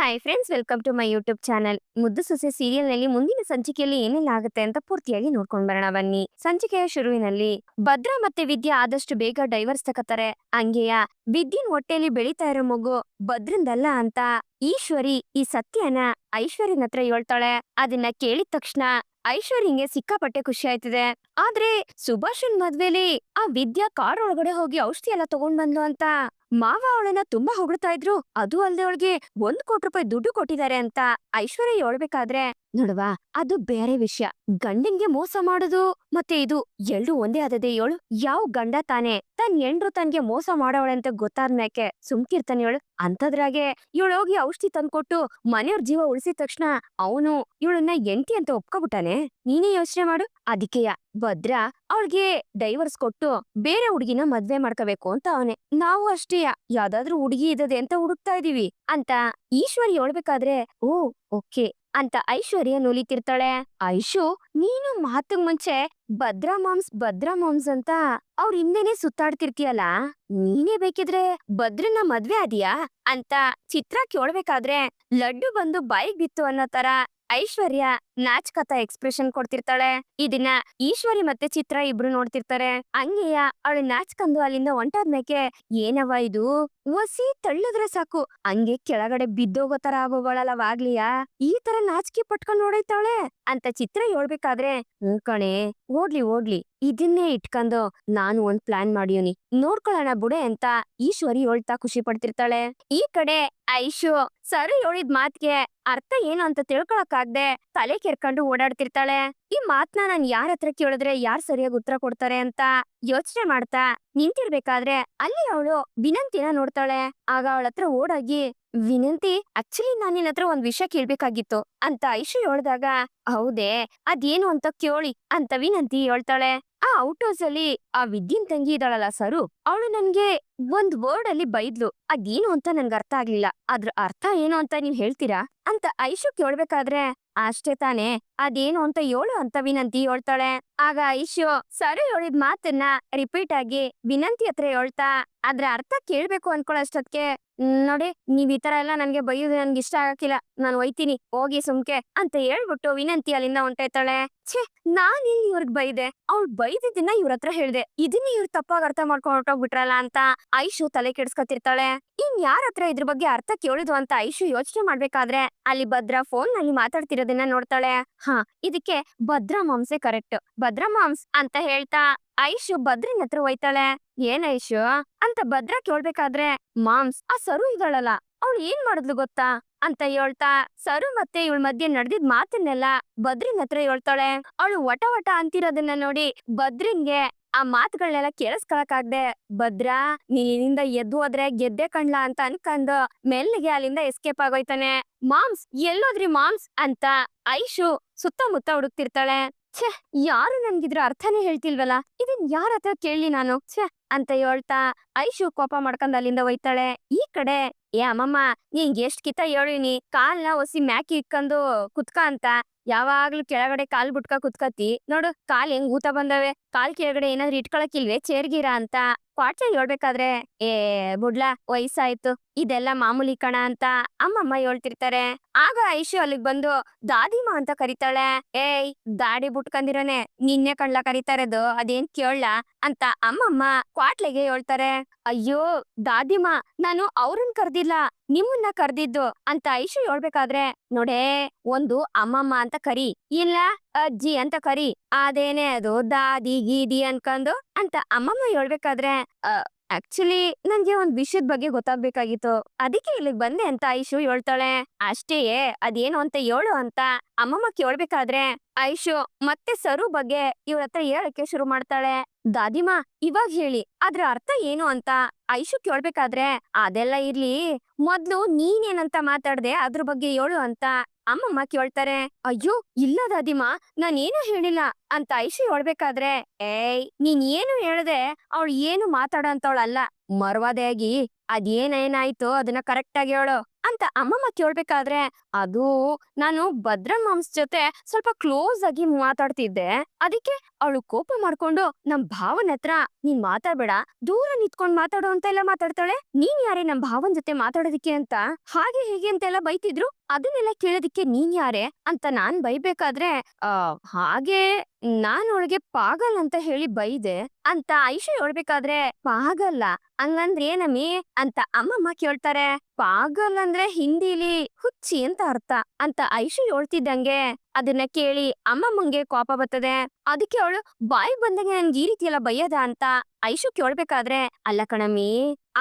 Hi friends, welcome to my YouTube channel. ಮುದ್ದು ಸೊಸೆ serial ನಲ್ಲಿ ಮುಂದಿನ ಸಂಚಿಕೆಯಲ್ಲಿ ಏನೆಲ್ಲ ಆಗುತ್ತೆ ಅಂತ ಪೂರ್ತಿಯಾಗಿ ನೋಡ್ಕೊಂಡ್ ಬರೋಣ ಬನ್ನಿ. ಸಂಚಿಕೆಯ ಶುರುವಿನಲ್ಲಿ ಭದ್ರಾ ಮತ್ತೆ ವಿದ್ಯಾ ಆದಷ್ಟು ಬೇಗ ಡೈವರ್ಸ್ ತಕತಾರೆ. ಹಂಗೆಯ ವಿದ್ಯನ್ ಹೊಟ್ಟೆಯಲ್ಲಿ ಬೆಳೀತಾ ಇರೋ ಮಗು ಭದ್ರಂದಲ್ಲ ಅಂತ ಈಶ್ವರಿ ಈ ಸತ್ಯನ ಐಶ್ವರ್ಯನ ಹತ್ರ ಹೇಳ್ತಾಳೆ. ಅದನ್ನ ಕೇಳಿದ ತಕ್ಷಣ ಐಶ್ವರ್ಯಂಗೆ ಸಿಕ್ಕಾಪಟ್ಟೆ ಖುಷಿ ಆಯ್ತಿದೆ. ಆದ್ರೆ ಸುಭಾಷನ್ ಮದ್ವೆಲಿ ಆ ವಿದ್ಯಾ ಕಾರ್ ಒಳಗಡೆ ಹೋಗಿ ಔಷಧಿ ಎಲ್ಲ ತಗೊಂಡ್ ಬಂದ್ಲು ಅಂತ ಮಾವ ಅವಳನ್ನ ತುಂಬಾ ಹೊಗಳ್ತಾ ಇದ್ರು. ಅದು ಅಲ್ದೆ ಅವಳಿಗೆ 1 ಕೋಟಿ ರೂಪಾಯಿ ದುಡ್ಡು ಕೊಟ್ಟಿದ್ದಾರೆ ಅಂತ ಐಶ್ವರ್ಯ ಹೇಳ್ಬೇಕಾದ್ರೆ, ನೋಡುವ, ಅದು ಬೇರೆ ವಿಷಯ. ಗಂಡನ್ಗೆ ಮೋಸ ಮಾಡೋದು ಮತ್ತೆ ಇದು ಎಲ್ರು ಒಂದೇ ಆದದೆ ಹೇಳು. ಯಾವ ಗಂಡ ತಾನೆ ತನ್ ಹೆಂಡ್ರು ತನ್ಗೆ ಮೋಸ ಮಾಡೋಳೆ ಅಂತ ಗೊತ್ತಾದ್ಮ್ಯಾಕೆ ಸುಮ್ಕಿರ್ತಾನೆ ಹೇಳು? ಅಂತದ್ರಾಗೆ ಇವಳೋಗಿ ಔಷಧಿ ತಂದ್ಕೊಟ್ಟು ಮನೆಯವ್ರ ಜೀವ ಉಳಿಸಿದ ತಕ್ಷಣ ಅವನು ಇವಳನ್ನ ಎಂಟಿ ಅಂತ ಒಪ್ಕೊಬಿಟ್ಟಾನೆ. ನೀನೇ ಯೋಚನೆ ಮಾಡು. ಅದಕ್ಕೆಯ ಭದ್ರಾ ಅವಳಿಗೆ ಡೈವರ್ಸ್ ಕೊಟ್ಟು ಬೇರೆ ಹುಡುಗಿನ ಮದ್ವೆ ಮಾಡ್ಕೋಬೇಕು ಅಂತ ಅವನೇ. ನಾವು ಅಷ್ಟೇ ಯಾವ್ದಾದ್ರೂ ಹುಡುಗಿ ಇದ್ದದೆ ಅಂತ ಹುಡುಕ್ತಾ ಇದೀವಿ ಅಂತ ಈಶ್ವರಿ ಹೇಳ್ಬೇಕಾದ್ರೆ, ಓ ಓಕೆ ಅಂತ ಐಶ್ವರ್ಯ ನುಲಿತಿರ್ತಾಳೆ. ಐಶು, ನೀನು ಮಾತಿಗ್ ಮುಂಚೆ ಭದ್ರಾ ಮಾಮ್ಸ್ ಅಂತ ಅವ್ರ ಹಿಂದೆನೆ ಸುತ್ತಾಡ್ತಿರ್ತೀಯಲ್ಲ, ನೀನೇ ಬೇಕಿದ್ರೆ ಭದ್ರನ್ನ ಮದ್ವೆ ಆದಿಯಾ ಅಂತ ಚಿತ್ರ ಕೇಳ್ಬೇಕಾದ್ರೆ ಲಡ್ಡು ಬಂದು ಬಾಯಿಗೆ ಬಿತ್ತು ಅನ್ನೋ ತರ ಐಶ್ವರ್ಯ ನಾಚ್ಕತ ಎಕ್ಸ್ಪ್ರೆಷನ್ ಕೊಡ್ತಿರ್ತಾಳೆ. ಇದನ್ನ ಈಶ್ವರಿ ಮತ್ತೆ ಚಿತ್ರ ಇಬ್ರು ನೋಡ್ತಿರ್ತಾರೆ. ಹಂಗೆಯ ಅವಳು ನಾಚ್ಕಂದು ಅಲ್ಲಿಂದ ಹೊಂಟಾದ್ಮೇಕೆ, ಏನವ ಇದು, ಒಸಿ ತಳ್ಳದ್ರೆ ಸಾಕು ಹಂಗೆ ಕೆಳಗಡೆ ಬಿದ್ದೋಗೋ ತರ ಆಗೋಗಳಲ್ಲವಾಗ್ಲಿಯಾ, ಈ ತರ ನಾಚಿಕೆ ಪಟ್ಕೊಂಡ್ ನೋಡೈತಾಳೆ ಅಂತ ಚಿತ್ರ ಹೇಳ್ಬೇಕಾದ್ರೆ, ಕಣೆ, ಓಡ್ಲಿ ಇದನ್ನೇ ಇಟ್ಕೊಂಡು ನಾನು ಒಂದ್ ಪ್ಲಾನ್ ಮಾಡಿಯೋನಿ, ನೋಡ್ಕೊಳ್ಳೋಣ ಬುಡೆ ಅಂತ ಈಶ್ವರಿ ಹೇಳ್ತಾ ಖುಷಿ ಪಡ್ತಿರ್ತಾಳೆ. ಈ ಕಡೆ ಐಶು ಸರಿ ಹೇಳಿದ್ ಮಾತ್ಗೆ ಅರ್ಥ ಏನು ಅಂತ ತಿಳ್ಕೊಳಕ್ಕಾಗ್ದೆ ತಲೆ ಕೆರ್ಕೊಂಡು ಓಡಾಡ್ತಿರ್ತಾಳೆ. ಈ ಮಾತ್ನ ನಾನ್ ಯಾರ ಹತ್ರ ಕೇಳಿದ್ರೆ ಯಾರ್ ಸರಿಯಾಗಿ ಉತ್ತರ ಕೊಡ್ತಾರೆ ಅಂತ ಯೋಚನೆ ಮಾಡ್ತಾ ನಿಂತಿರ್ಬೇಕಾದ್ರೆ ಅಲ್ಲಿ ಅವಳು ವಿನಂತಿನ ನೋಡ್ತಾಳೆ. ಆಗ ಅವಳ ಹತ್ರ ಓಡಾಗಿ, ವಿನಂತಿ, ಆಕ್ಚುಲಿ ನಾನ್ ನಿನ್ ಹತ್ರ ಒಂದ್ ವಿಷಯ ಕೇಳ್ಬೇಕಾಗಿತ್ತು ಅಂತ ಐಶು ಹೇಳ್ದಾಗ, ಹೌದೇ, ಅದೇನು ಅಂತ ಕೇಳಿ ಅಂತ ವಿನಂತಿ ಹೇಳ್ತಾಳೆ. ಆ ಔಟ್ ಹೌಸ್ ಅಲ್ಲಿ ಆ ವಿದ್ಯನ್ ತಂಗಿ ಇದ್ದಾಳಲ್ಲ ಸರು, ಅವಳು ನನ್ಗೆ ಒಂದ್ ವರ್ಡ್ ಅಲ್ಲಿ ಬೈದ್ಲು. ಅದೇನು ಅಂತ ನನ್ಗೆ ಅರ್ಥ ಆಗ್ಲಿಲ್ಲ. ಅದ್ರ ಅರ್ಥ ಏನು ಅಂತ ನೀವ್ ಹೇಳ್ತೀರಾ ಅಂತ ಐಶು ಕೇಳ್ಬೇಕಾದ್ರೆ, ಅಷ್ಟೇ ತಾನೇ, ಅದೇನು ಅಂತ ಹೇಳು ಅಂತ ವಿನಂತಿ ಹೇಳ್ತಾಳೆ. ಆಗ ಐಶು ಸರು ಹೇಳಿದ್ ಮಾತನ್ನ ರಿಪೀಟ್ ಆಗಿ ವಿನಂತಿ ಹತ್ರ ಹೇಳ್ತಾ ಅದ್ರ ಅರ್ಥ ಕೇಳ್ಬೇಕು ಅನ್ಕೊಳ್ಳೋಷ್ಟೊತ್ಗೆ, ನೋಡಿ, ನೀವ್ ಈ ತರ ಎಲ್ಲ ನನ್ಗೆ ಬೈಯೋದು ನನ್ಗೆ ಇಷ್ಟ ಆಗಕ್ಕಿಲ್ಲ, ನಾನು ಒಯ್ತೀನಿ, ಹೋಗಿ ಸುಮ್ಕೆ ಅಂತ ಹೇಳ್ಬಿಟ್ಟು ವಿನಂತಿ ಅಲ್ಲಿಂದ ಹೊಂಟೈತಾಳೆ. ಛೇ, ನಾನ್ ಇಲ್ಲಿ ಇವ್ರಿಗೆ ಬೈದೆ, ಅವ್ಳು ಬೈದಿದ್ದನ್ನ ಇವ್ರ ಹತ್ರ ಹೇಳ್ದೆ, ಇದನ್ನ ಇವ್ರು ತಪ್ಪಾಗಿ ಅರ್ಥ ಮಾಡ್ಕೊಂಡು ಹೊರಟೋಗ್ಬಿಟ್ರಲ್ಲ ಅಂತ ಐಶು ತಲೆ ಕೆಡ್ಸ್ಕೊತಿರ್ತಾಳೆ. ಇನ್ ಯಾರ ಹತ್ರ ಇದ್ರ ಬಗ್ಗೆ ಅರ್ಥ ಕೇಳಿದ್ವು ಅಂತ ಐಶು ಯೋಚನೆ ಮಾಡ್ಬೇಕಾದ್ರೆ ಅಲ್ಲಿ ಭದ್ರಾ ಫೋನ್ ನಲ್ಲಿ ಮಾತಾಡ್ತಿರೋದನ್ನ ನೋಡ್ತಾಳೆ. ಹಾ, ಇದಕ್ಕೆ ಭದ್ರಾ ಮಾಮ್ಸೇ ಕರೆಕ್ಟ್, ಭದ್ರಾ ಮಾಮ್ಸ್ ಅಂತ ಹೇಳ್ತಾ ಐಶು ಭದ್ರನ್ ಹತ್ರ ಹೋಯ್ತಾಳೆ. ಏನ್ ಐಶು ಅಂತ ಭದ್ರಾ ಕೇಳ್ಬೇಕಾದ್ರೆ, ಮಾಮ್ಸ್, ಆ ಸರು ಇದ್ದಾಳಲ್ಲ, ಅವಳು ಏನ್ ಮಾಡಿದ್ಲು ಗೊತ್ತಾ ಅಂತ ಹೇಳ್ತಾ ಸರು ಮತ್ತೆ ಇವಳ ಮಧ್ಯೆ ನಡೆದಿದ್ ಮಾತನ್ನೆಲ್ಲ ಭದ್ರಿನ್ ಹತ್ರ ಹೇಳ್ತಾಳೆ. ಅವಳು ವಟ ವಟ ಅಂತಿರೋದನ್ನ ನೋಡಿ ಭದ್ರಿನ್ಗೆ ಆ ಮಾತುಗಳನ್ನೆಲ್ಲ ಕೇಳಿಸ್ಕೊಳಕಾಗ್ದೆ, ಭದ್ರಾ, ನೀನ್ ಇಲ್ಲಿಂದ ಎದ್ದು ಹೋದ್ರೆ ಗೆದ್ದೆ ಕಣ್ಲಾ ಅಂತ ಅನ್ಕಂಡು ಮೆಲ್ಲಿಗೆ ಅಲ್ಲಿಂದ ಎಸ್ಕೇಪ್ ಆಗೋಯ್ತಾನೆ. ಮಾಮ್ಸ್, ಎಲ್ಲೋದ್ರಿ ಮಾಮ್ಸ್ ಅಂತ ಐಶು ಸುತ್ತಮುತ್ತ ಹುಡುಕ್ತಿರ್ತಾಳೆ. ಛೆ, ಯಾರು ನನ್ಗಿದ್ರ ಅರ್ಥನೇ ಹೇಳ್ತಿಲ್ವಲ್ಲ, ಇದನ್ ಯಾರ ಹತ್ರ ಕೇಳಲಿ ನಾನು, ಛೆ ಅಂತ ಹೇಳ್ತಾ ಐಶು ಕೋಪ ಮಾಡ್ಕೊಂಡ್ ಅಲ್ಲಿಂದ ಹೋಯ್ತಾಳೆ. ಈ ಕಡೆ, ಏ ಅಮ್ಮಮ್ಮ, ನಿಂಗೆ ಎಷ್ಟ್ ಕಿತ ಹೇಳಿನಿ ಕಾಲ್ನ ಒಸಿ ಮ್ಯಾಕಿ ಇಟ್ಕೊಂಡು ಕುತ್ಕ ಅಂತ, ಯಾವಾಗ್ಲೂ ಕೆಳಗಡೆ ಕಾಲ್ ಬಿಟ್ಕ ಕುತ್ಕತಿ ನೋಡು, ಕಾಲ್ ಹೆಂಗ್ ಊತ ಬಂದವೆ, ಕಾಲ್ ಕೆಳಗಡೆ ಏನಾದ್ರು ಇಟ್ಕೊಳಕಿಲ್ವೇ ಚೇರ್ಗಿರ ಅಂತ ಕ್ವಾಟ್ಲೆ ಹೇಳ್ಬೇಕಾದ್ರೆ, ಏ ಬುಡ್ಲಾ, ವಯಸ್ಸಾಯ್ತು, ಇದೆಲ್ಲ ಮಾಮೂಲಿ ಕಣ ಅಂತ ಅಮ್ಮಮ್ಮ ಹೇಳ್ತಿರ್ತಾರೆ. ಆಗ ಐಶು ಅಲ್ಲಿಗ್ ಬಂದು ದಾದಿಮಾ ಅಂತ ಕರೀತಾಳೆ. ಏಯ್, ದಾಡಿ ಬುಟ್ಕಂದಿರೋನೆ, ನಿನ್ನೆ ಕಣ್ಲ ಕರೀತಾ ಇರೋದು, ಅದೇನ್ ಕೇಳಲ್ಲ ಅಂತ ಅಮ್ಮಮ್ಮ ಕ್ವಾಟ್ಲೆಗೆ ಹೇಳ್ತಾರೆ. ಅಯ್ಯೋ ದಾದಿಮಾ, ನಾನು ಅವ್ರನ್ ಕರ್ದಿಲ್ಲ, ನಿಮ್ಮನ್ನ ಕರ್ದಿದ್ದು ಅಂತ ಐಶು ಹೇಳ್ಬೇಕಾದ್ರೆ, ನೋಡೇ, ಒಂದು ಅಮ್ಮಮ್ಮ ಅಂತ ಕರಿ, ಇಲ್ಲ ಅಜ್ಜಿ ಅಂತ ಕರಿ, ಅದೇನೇ ಅದು ದಾದಿ ಗೀದಿ ಅನ್ಕೊಂಡು ಅಂತ ಅಮ್ಮಮ್ಮ ಹೇಳ್ಬೇಕಾದ್ರೆ, ಆಕ್ಚುಲಿ ನನ್ಗೆ ಒಂದ್ ವಿಷಯದ ಬಗ್ಗೆ ಗೊತ್ತಾಗ್ಬೇಕಾಗಿತ್ತು, ಅದಕ್ಕೆ ಇಲ್ಲಿಗ್ ಬಂದೆ ಅಂತ ಐಶು ಹೇಳ್ತಾಳೆ. ಅಷ್ಟೇಯೇ, ಅದೇನು ಅಂತ ಹೇಳು ಅಂತ ಅಮ್ಮಮ್ಮ ಕೇಳ್ಬೇಕಾದ್ರೆ ಐಶು ಮತ್ತೆ ಸರು ಬಗ್ಗೆ ಇವ್ರ ಹತ್ರ ಹೇಳಕ್ಕೆ ಶುರು ಮಾಡ್ತಾಳೆ. ದಾದಿಮಾ, ಇವಾಗ ಹೇಳಿ, ಅದ್ರ ಅರ್ಥ ಏನು ಅಂತ ಐಶು ಕೇಳ್ಬೇಕಾದ್ರೆ, ಅದೆಲ್ಲ ಇರ್ಲಿ, ಮೊದ್ಲು ನೀನೇನಂತ ಮಾತಾಡ್ದೆ ಅದ್ರ ಬಗ್ಗೆ ಹೇಳು ಅಂತ ಅಮ್ಮಮ್ಮ ಕೇಳ್ತಾರೆ. ಅಯ್ಯೋ ಇಲ್ಲ ದಾದಿಮಾ, ನಾನೇನು ಹೇಳಿಲ್ಲ ಅಂತ ಐಶು ಹೇಳ್ಬೇಕಾದ್ರೆ, ಏಯ್, ನೀನ್ ಏನು ಹೇಳ್ದೆ ಅವಳು ಏನು ಮಾತಾಡೋ ಅಂತವಳಲ್ಲ, ಮರ್ವಾದೆಯಾಗಿ ಅದೇನೇನಾಯ್ತು ಅದನ್ನ ಕರೆಕ್ಟ್ ಆಗಿ ಹೇಳು ಅಂತ ಅಮ್ಮಮ್ಮ ಕೇಳ್ಬೇಕಾದ್ರೆ, ಅದು ನಾನು ಭದ್ರನ್ ಮಾಮ್ಸ್ ಜೊತೆ ಸ್ವಲ್ಪ ಕ್ಲೋಸ್ ಆಗಿ ಮಾತಾಡ್ತಿದ್ದೆ. ಅದಕ್ಕೆ ಅವಳು ಕೋಪ ಮಾಡ್ಕೊಂಡು ನಮ್ ಭಾವನ್ ಹತ್ರ ನೀನ್ ಮಾತಾಡ್ಬೇಡ, ದೂರ ನಿಂತ್ಕೊಂಡ್ ಮಾತಾಡು ಅಂತ ಎಲ್ಲ ಮಾತಾಡ್ತಾಳೆ. ನೀನ್ ಯಾರೇ ನಮ್ ಭಾವನ್ ಜೊತೆ ಮಾತಾಡೋದಿಕ್ಕೆ ಅಂತ ಹಾಗೆ ಹೀಗೆ ಅಂತೆಲ್ಲ ಬೈತಿದ್ರು. ಅದನ್ನೆಲ್ಲ ಕೇಳೋದಿಕ್ಕೆ ನೀನ್ ಯಾರೇ ಅಂತ ನಾನ್ ಬೈಬೇಕಾದ್ರೆ ಹಾಗೆ ನಾನ್ ಅವಳಿಗೆ ಪಾಗಲ್ ಅಂತ ಹೇಳಿ ಬೈದೆ ಅಂತ ಐಶು ಹೇಳ್ಬೇಕಾದ್ರೆ, ಪಾಗಲ್ಲ ಹಂಗಂದ್ರೆ ಏನಮ್ಮಿ ಅಂತ ಅಮ್ಮಮ್ಮ ಕೇಳ್ತಾರೆ. ಪಾಗಲ್ ಅಂದ್ರೆ ಹಿಂದಿಲಿ ಹುಚ್ಚಿ ಅಂತ ಅರ್ಥ ಅಂತ ಐಶು ಹೇಳ್ತಿದ್ದಂಗೆ ಅದನ್ನ ಕೇಳಿ ಅಮ್ಮಮ್ಮಂಗೆ ಕೋಪ ಬರ್ತದೆ. ಅದಕ್ಕೆ ಅವಳು ಬಾಯಿ ಬಂದಂಗೆ ನನ್ಗೆ ಈ ರೀತಿ ಎಲ್ಲ ಬೈಯದ ಅಂತ ಐಶು ಕೇಳ್ಬೇಕಾದ್ರೆ, ಅಲ್ಲ ಕಣಮ್ಮಿ,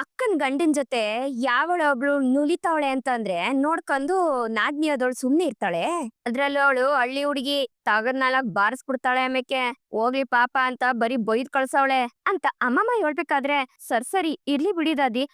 ಅಕ್ಕನ್ ಗಂಡನ್ ಜೊತೆ ಯಾವಳ ಒಬ್ಳು ನುಲಿತಾವಳೆ ಅಂತಂದ್ರೆ ನೋಡ್ಕೊಂಡು ನಾದ್ನಿಯಾದವಳು ಸುಮ್ನೆ ಇರ್ತಾಳೆ? ಅದ್ರಲ್ಲೂ ಅವಳು ಹಳ್ಳಿ ಹುಡುಗಿ ತಗದ್ ನಾಲ್ಕ್ ಬಾರಿಸ್ಬಿಡ್ತಾಳೆ. ಆಮೇಕೆ ಹೋಗ್ಲಿ ಪಾಪ ಅಂತ ಬರೀ ಬೈದ್ ಕಳ್ಸವಳೆ ಅಂತ ಅಮ್ಮಮ್ಮ ಹೇಳ್ಬೇಕಾದ್ರೆ, ಸರಿ ಇರ್ಲಿ ಬಿಡಿ ದಾದಿ,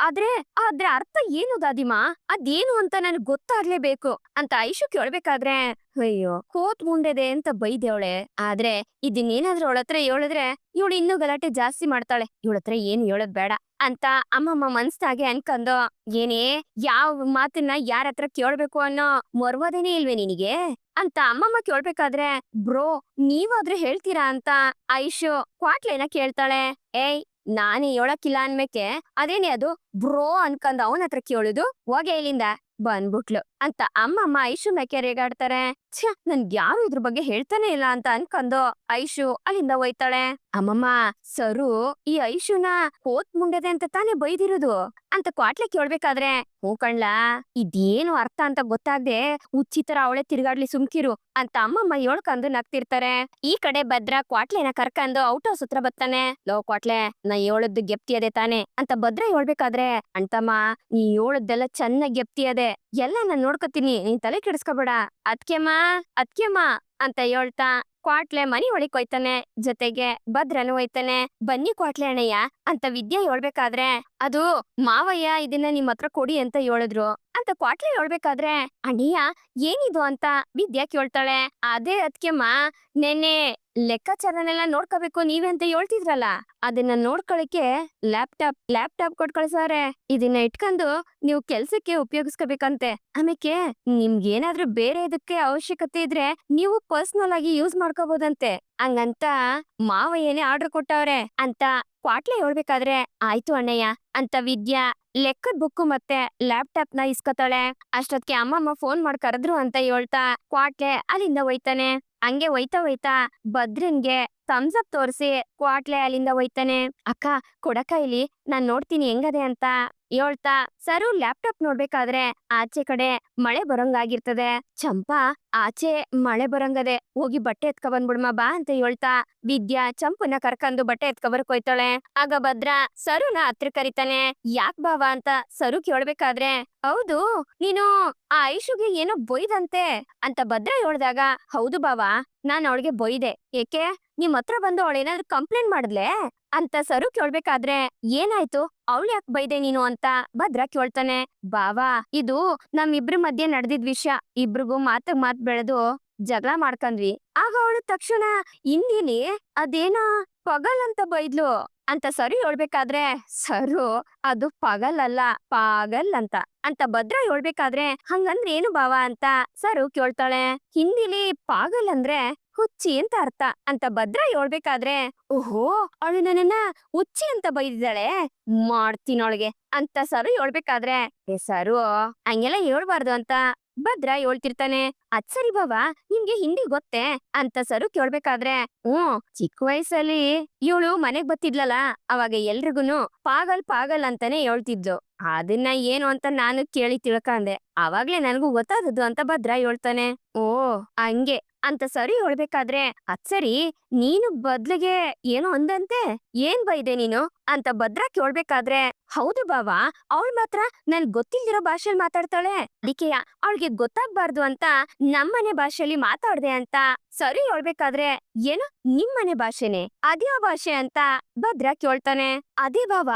ಆದ್ರೆ ಅದ್ರ ಅರ್ಥ ಏನು ದಾದಿಮಾ, ಅದೇನು ಅಂತ ನನ್ಗ್ ಗೊತ್ತಾಗ್ಲೇಬೇಕು ಅಂತ ಐಶು ಕೇಳ್ಬೇಕಾದ್ರೆ, ಅಯ್ಯೋ ಕೋತ್ ಮುಂಡೆದೆ ಅಂತ ಬೈದೇವಳೆ. ಆದ್ರೆ ಇದನ್ನೇನಾದ್ರೂ ಅವಳತ್ರ ಹೇಳಿದ್ರೆ ಇವಳು ಇನ್ನೂ ಗಲಾಟೆ ಜಾಸ್ತಿ ಮಾಡ್ತಾಳೆ, ಇವಳತ್ರ ಏನ್ ಹೇಳೋದ್ ಬೇಡ ಅಂತ ಅಮ್ಮಮ್ಮ ಮನ್ಸ್ದಾಗೆ ಅನ್ಕೊಂಡು, ಏನೇ ಯಾವ ಮಾತನ್ನ ಯಾರ ಹತ್ರ ಕೇಳ್ಬೇಕು ಅನ್ನೋ ಮರ್ವಾದೇನೇ ಇಲ್ವೇ ನಿನಗೆ ಅಂತ ಅಮ್ಮಮ್ಮ ಕೇಳ್ಬೇಕಾದ್ರೆ, ಬ್ರೋ ನೀವಾದ್ರೆ ಹೇಳ್ತೀರಾ ಅಂತ ಐಶು ಕ್ವಾಟ್ಲೇನ ಕೇಳ್ತಾಳೆ. ಏಯ್ ನಾನೇ ಹೇಳಕ್ಕಿಲ್ಲ ಅನ್ಮೇಕೆ ಅದೇನೇ ಅದು ಬ್ರೋ ಅನ್ಕೊಂಡ್ ಅವನ ಹತ್ರ ಕೇಳುದು, ಹೋಗೆ ಇಲ್ಲಿಂದ ಬಂದ್ಬಿಟ್ಲು ಅಂತ ಅಮ್ಮಮ್ಮ ಐಶು ಮೇಕೆ ರೇಗಾಡ್ತಾರೆ. ನನ್ಗೆ ಯಾರು ಇದ್ರ ಬಗ್ಗೆ ಹೇಳ್ತಾನೆ ಇಲ್ಲ ಅಂತ ಅನ್ಕೊಂಡು ಐಶು ಅಲ್ಲಿಂದ ಹೋಯ್ತಾಳೆ. ಅಮ್ಮಮ್ಮ, ಸರು ಈ ಐಶುನ ಕೋತ್ ಮುಂಡೆದೆ ಅಂತ ತಾನೇ ಬೈದಿರೋದು ಅಂತ ಕ್ವಾಟ್ಲೆ ಕೇಳ್ಬೇಕಾದ್ರೆ, ಹೂ ಕಣ್ಲಾ, ಇದೇನು ಅರ್ಥ ಅಂತ ಗೊತ್ತಾಗ್ದೆ ಹುಚ್ಚಿತರ ಅವಳೆ ತಿರ್ಗಾಡ್ಲಿ ಸುಮ್ಕಿರು ಅಂತ ಅಮ್ಮಮ್ಮ ಹೇಳ್ಕೊಂಡು ನಗ್ತಿರ್ತಾರೆ. ಈ ಕಡೆ ಭದ್ರ ಕ್ವಾಟ್ಲೆನ ಕರ್ಕೊಂಡು ಔಟ್ ಹೌಸ್ ಹತ್ರ ಬರ್ತಾನೆ. ಲೋ ಕ್ವಾಟ್ಲೆ, ನಾ ಹೇಳದ್ದು ಗೆಪ್ತಿ ಅದೆ ತಾನೆ ಅಂತ ಭದ್ರ ಹೇಳ್ಬೇಕಾದ್ರೆ, ಅಣ್ತಮ್ಮ ನೀ ಹೇಳದ್ದೆಲ್ಲ ಚೆನ್ನಾಗ್ ಗೆಪ್ತಿ ಅದೆ, ಎಲ್ಲ ನಾನ್ ನೋಡ್ಕೊತೀನಿ, ನೀನ್ ತಲೆ ಕೆಡಿಸ್ಕೋಬೇಡ. ಅದ್ಕೆಮ್ಮ ಅಂತ ಹೇಳ್ತಾ ಕ್ವಾಟ್ಲೆ ಮನಿ ಒಳಗ್ ಹೋಯ್ತಾನೆ. ಜೊತೆಗೆ ಭದ್ರನು ಹೋಯ್ತಾನೆ. ಬನ್ನಿ ಕ್ವಾಟ್ಲೆ ಅಣ್ಣಯ್ಯ ಅಂತ ವಿದ್ಯಾ ಹೇಳ್ಬೇಕಾದ್ರೆ, ಅದು ಮಾವಯ್ಯ ಇದನ್ನ ನಿಮ್ ಹತ್ರ ಕೊಡಿ ಅಂತ ಹೇಳಿದ್ರು ಅಂತ ಕ್ವಾಟ್ಲೆ ಹೇಳ್ಬೇಕಾದ್ರೆ, ಅಣ್ಣಯ್ಯ ಏನಿದು ಅಂತ ವಿದ್ಯಾ ಕೇಳ್ತಾಳೆ. ಅದೇ ಅದ್ಕೆಮ್ಮ, ನೆನ್ನೆ ಲೆಕ್ಕಾಚಾರನೆಲ್ಲ ನೋಡ್ಕೋಬೇಕು ನೀವೇ ಅಂತ ಹೇಳ್ತಿದ್ರಲ್ಲ, ಅದನ್ನ ನೋಡ್ಕೊಳಕ್ಕೆ ಲ್ಯಾಪ್ಟಾಪ್ ಕೊಟ್ ಕಳ್ಸವ್ರೆ. ಇದನ್ನ ಇಟ್ಕೊಂಡು ನೀವು ಕೆಲ್ಸಕ್ಕೆ ಉಪಯೋಗಿಸ್ಕೋಬೇಕಂತೆ. ಆಮೇಲೆ ನಿಮ್ಗೇನಾದ್ರೂ ಬೇರೆ ಇದಕ್ಕೆ ಅವಶ್ಯಕತೆ ಇದ್ರೆ ನೀವು ಪರ್ಸನಲ್ ಆಗಿ ಯೂಸ್ ಮಾಡ್ಕೋಬಹುದಂತೆ. ಹಂಗಂತ ಮಾವಯ್ಯನೇ ಆರ್ಡರ್ ಕೊಟ್ಟವ್ರೆ ಅಂತ ಕ್ವಾಟ್ಲೆ ಹೇಳ್ಬೇಕಾದ್ರೆ, ಆಯ್ತು ಅಣ್ಣಯ್ಯ ಅಂತ ವಿದ್ಯಾ ಲೆಕ್ಕದ ಬುಕ್ಕು ಮತ್ತೆ ಲ್ಯಾಪ್ಟಾಪ್ ನ ಇಸ್ಕೊತಾಳೆ. ಅಷ್ಟೊತ್ತಿಗೆ ಅಮ್ಮಮ್ಮ ಫೋನ್ ಮಾಡಿ ಕರೆದ್ರು ಅಂತ ಹೇಳ್ತಾ ಕ್ವಾಟ್ಲೆ ಅಲ್ಲಿಂದ ಹೋಯ್ತಾನೆ. ಹಂಗೆ ಹೋಯ್ತಾ ಭದ್ರನ್ಗೆ ಥಮ್ಸ್ ಅಪ್ ತೋರಿಸಿ ಕ್ವಾಟ್ಲೆ ಅಲ್ಲಿಂದ ಹೋಯ್ತಾನೆ. ಅಕ್ಕ ಕೊಡಕ ಇಲ್ಲಿ, ನಾನ್ ನೋಡ್ತೀನಿ ಹೆಂಗದೆ ಅಂತ ಹೇಳ್ತಾ ಸರು ಲ್ಯಾಪ್ಟಾಪ್ ನೋಡ್ಬೇಕಾದ್ರೆ ಆಚೆ ಕಡೆ ಮಳೆ ಬರಂಗಾಗಿರ್ತದೆ. ಚಂಪಾ, ಆಚೆ ಮಳೆ ಬರಂಗದೆ, ಹೋಗಿ ಬಟ್ಟೆ ಎತ್ಕ ಬಂದ್ಬಿಡ್ಮ ಬಾ ಅಂತ ಹೇಳ್ತಾ ವಿದ್ಯಾ ಚಂಪುನ ಕರ್ಕೊಂಡು ಬಟ್ಟೆ ಎತ್ಕ ಬರಕ್ ಹೋಯ್ತಾಳೆ. ಆಗ ಭದ್ರ ಸರುನ ಹತ್ರ ಕರಿತಾನೆ. ಯಾಕ್ ಬಾವ ಅಂತ ಸರು ಕೇಳ್ಬೇಕಾದ್ರೆ, ಹೌದು ನೀನು ಆ ಐಶುಗೆ ಏನೋ ಬೊಯ್ದಂತೆ ಅಂತ ಭದ್ರ ಹೇಳ್ದಾಗ, ಹೌದು ಬಾವ, ನಾನ್ ಅವಳಿಗೆ ಬೊಯ್ದೆ. ಏಕೆ, ನಿಮ್ ಹತ್ರ ಬಂದು ಅವಳೇನಾದ್ರೂ ಕಂಪ್ಲೇಂಟ್ ಮಾಡಿದ್ಲೆ ಅಂತ ಸರು ಕೇಳ್ಬೇಕಾದ್ರೆ, ಏನಾಯ್ತು, ಅವಳು ಯಾಕೆ ಬೈದೆ ನೀನು ಅಂತ ಭದ್ರ ಕೇಳ್ತಾನೆ. ಬಾವಾ, ಇದು ನಮ್ಮಿಬ್ರ ಮಧ್ಯೆ ನಡೆದಿದ್ ವಿಷಯ. ಇಬ್ರಿಗೂ ಮಾತ್ ಬೆಳೆದು ಜಗಳ ಮಾಡ್ಕೊಂಡ್ವಿ. ಆಗ ಅವಳು ತಕ್ಷಣ ಹಿಂದಿಲಿ ಅದೇನೋ ಪಗಲ್ ಅಂತ ಬೈದ್ಲು ಅಂತ ಸರು ಹೇಳ್ಬೇಕಾದ್ರೆ, ಸರು ಅದು ಪಗಲ್ ಅಲ್ಲ, ಪಾಗಲ್ ಅಂತ ಭದ್ರ ಹೇಳ್ಬೇಕಾದ್ರೆ, ಹಂಗಂದ್ರೆ ಏನು ಬಾವ ಅಂತ ಸರು ಕೇಳ್ತಾಳೆ. ಹಿಂದಿಲಿ ಪಾಗಲ್ ಅಂದ್ರೆ ಹುಚ್ಚಿ ಅಂತ ಅರ್ಥ ಅಂತ ಭದ್ರ ಹೇಳ್ಬೇಕಾದ್ರೆ, ಓಹೋ ಅವಳು ನನ್ನನ್ನ ಹುಚ್ಚಿ ಅಂತ ಬೈದಿದ್ದಾಳೆ, ಮಾಡ್ತೀನೊಳಗೆ ಅಂತ ಸರು ಹೇಳ್ಬೇಕಾದ್ರೆ, ಸರು ಹಂಗೆಲ್ಲ ಹೇಳ್ಬಾರ್ದು ಅಂತ ಭದ್ರ ಹೇಳ್ತಿರ್ತಾನೆ. ಅದ್ ಸರಿ ಬಾವ, ನಿಮ್ಗೆ ಹಿಂದಿ ಗೊತ್ತೇ ಅಂತ ಸರು ಕೇಳ್ಬೇಕಾದ್ರೆ, ಚಿಕ್ಕ ವಯಸ್ಸಲ್ಲಿ ಇವಳು ಮನೆಗ್ ಬತ್ತಿದ್ಲಲ್ಲ, ಅವಾಗ ಎಲ್ರಿಗೂನು ಪಾಗಲ್ ಅಂತಾನೆ ಹೇಳ್ತಿದ್ದು. ಅದನ್ನ ಏನು ಅಂತ ನಾನು ಕೇಳಿ ತಿಳ್ಕಂಡೆ, ಅವಾಗ್ಲೇ ನನಗೂ ಗೊತ್ತಾದದ್ದು ಅಂತ ಭದ್ರ ಹೇಳ್ತಾನೆ. ಓ ಹಂಗೆ ಅಂತ ಸರಿ ಹೇಳ್ಬೇಕಾದ್ರೆ, ಅದ್ ಸರಿ ನೀನು ಬದ್ಲಿಗೆ ಏನೋ ಅಂದಂತೆ, ಏನ್ ಬೈದೆ ನೀನು ಅಂತ ಭದ್ರ ಕೇಳ್ಬೇಕಾದ್ರೆ, ಹೌದು ಬಾವ, ಅವಳು ಮಾತ್ರ ನನ್ ಗೊತ್ತಿಲ್ದಿರೋ ಭಾಷೆಯಲ್ಲಿ ಮಾತಾಡ್ತಾಳೆ, ಅದಕ್ಕೆ ಅವಳಿಗೆ ಗೊತ್ತಾಗ್ಬಾರ್ದು ಅಂತ ನಮ್ಮನೆ ಭಾಷೆಯಲ್ಲಿ ಮಾತಾಡ್ದೆ ಅಂತ ಸರಿ ಹೇಳ್ಬೇಕಾದ್ರೆ, ಏನು ನಿಮ್ಮನೆ ಭಾಷೆನೆ, ಅದ್ಯಾವ ಭಾಷೆ ಅಂತ ಭದ್ರ ಕೇಳ್ತಾನೆ. ಅದೇ ಬಾವ,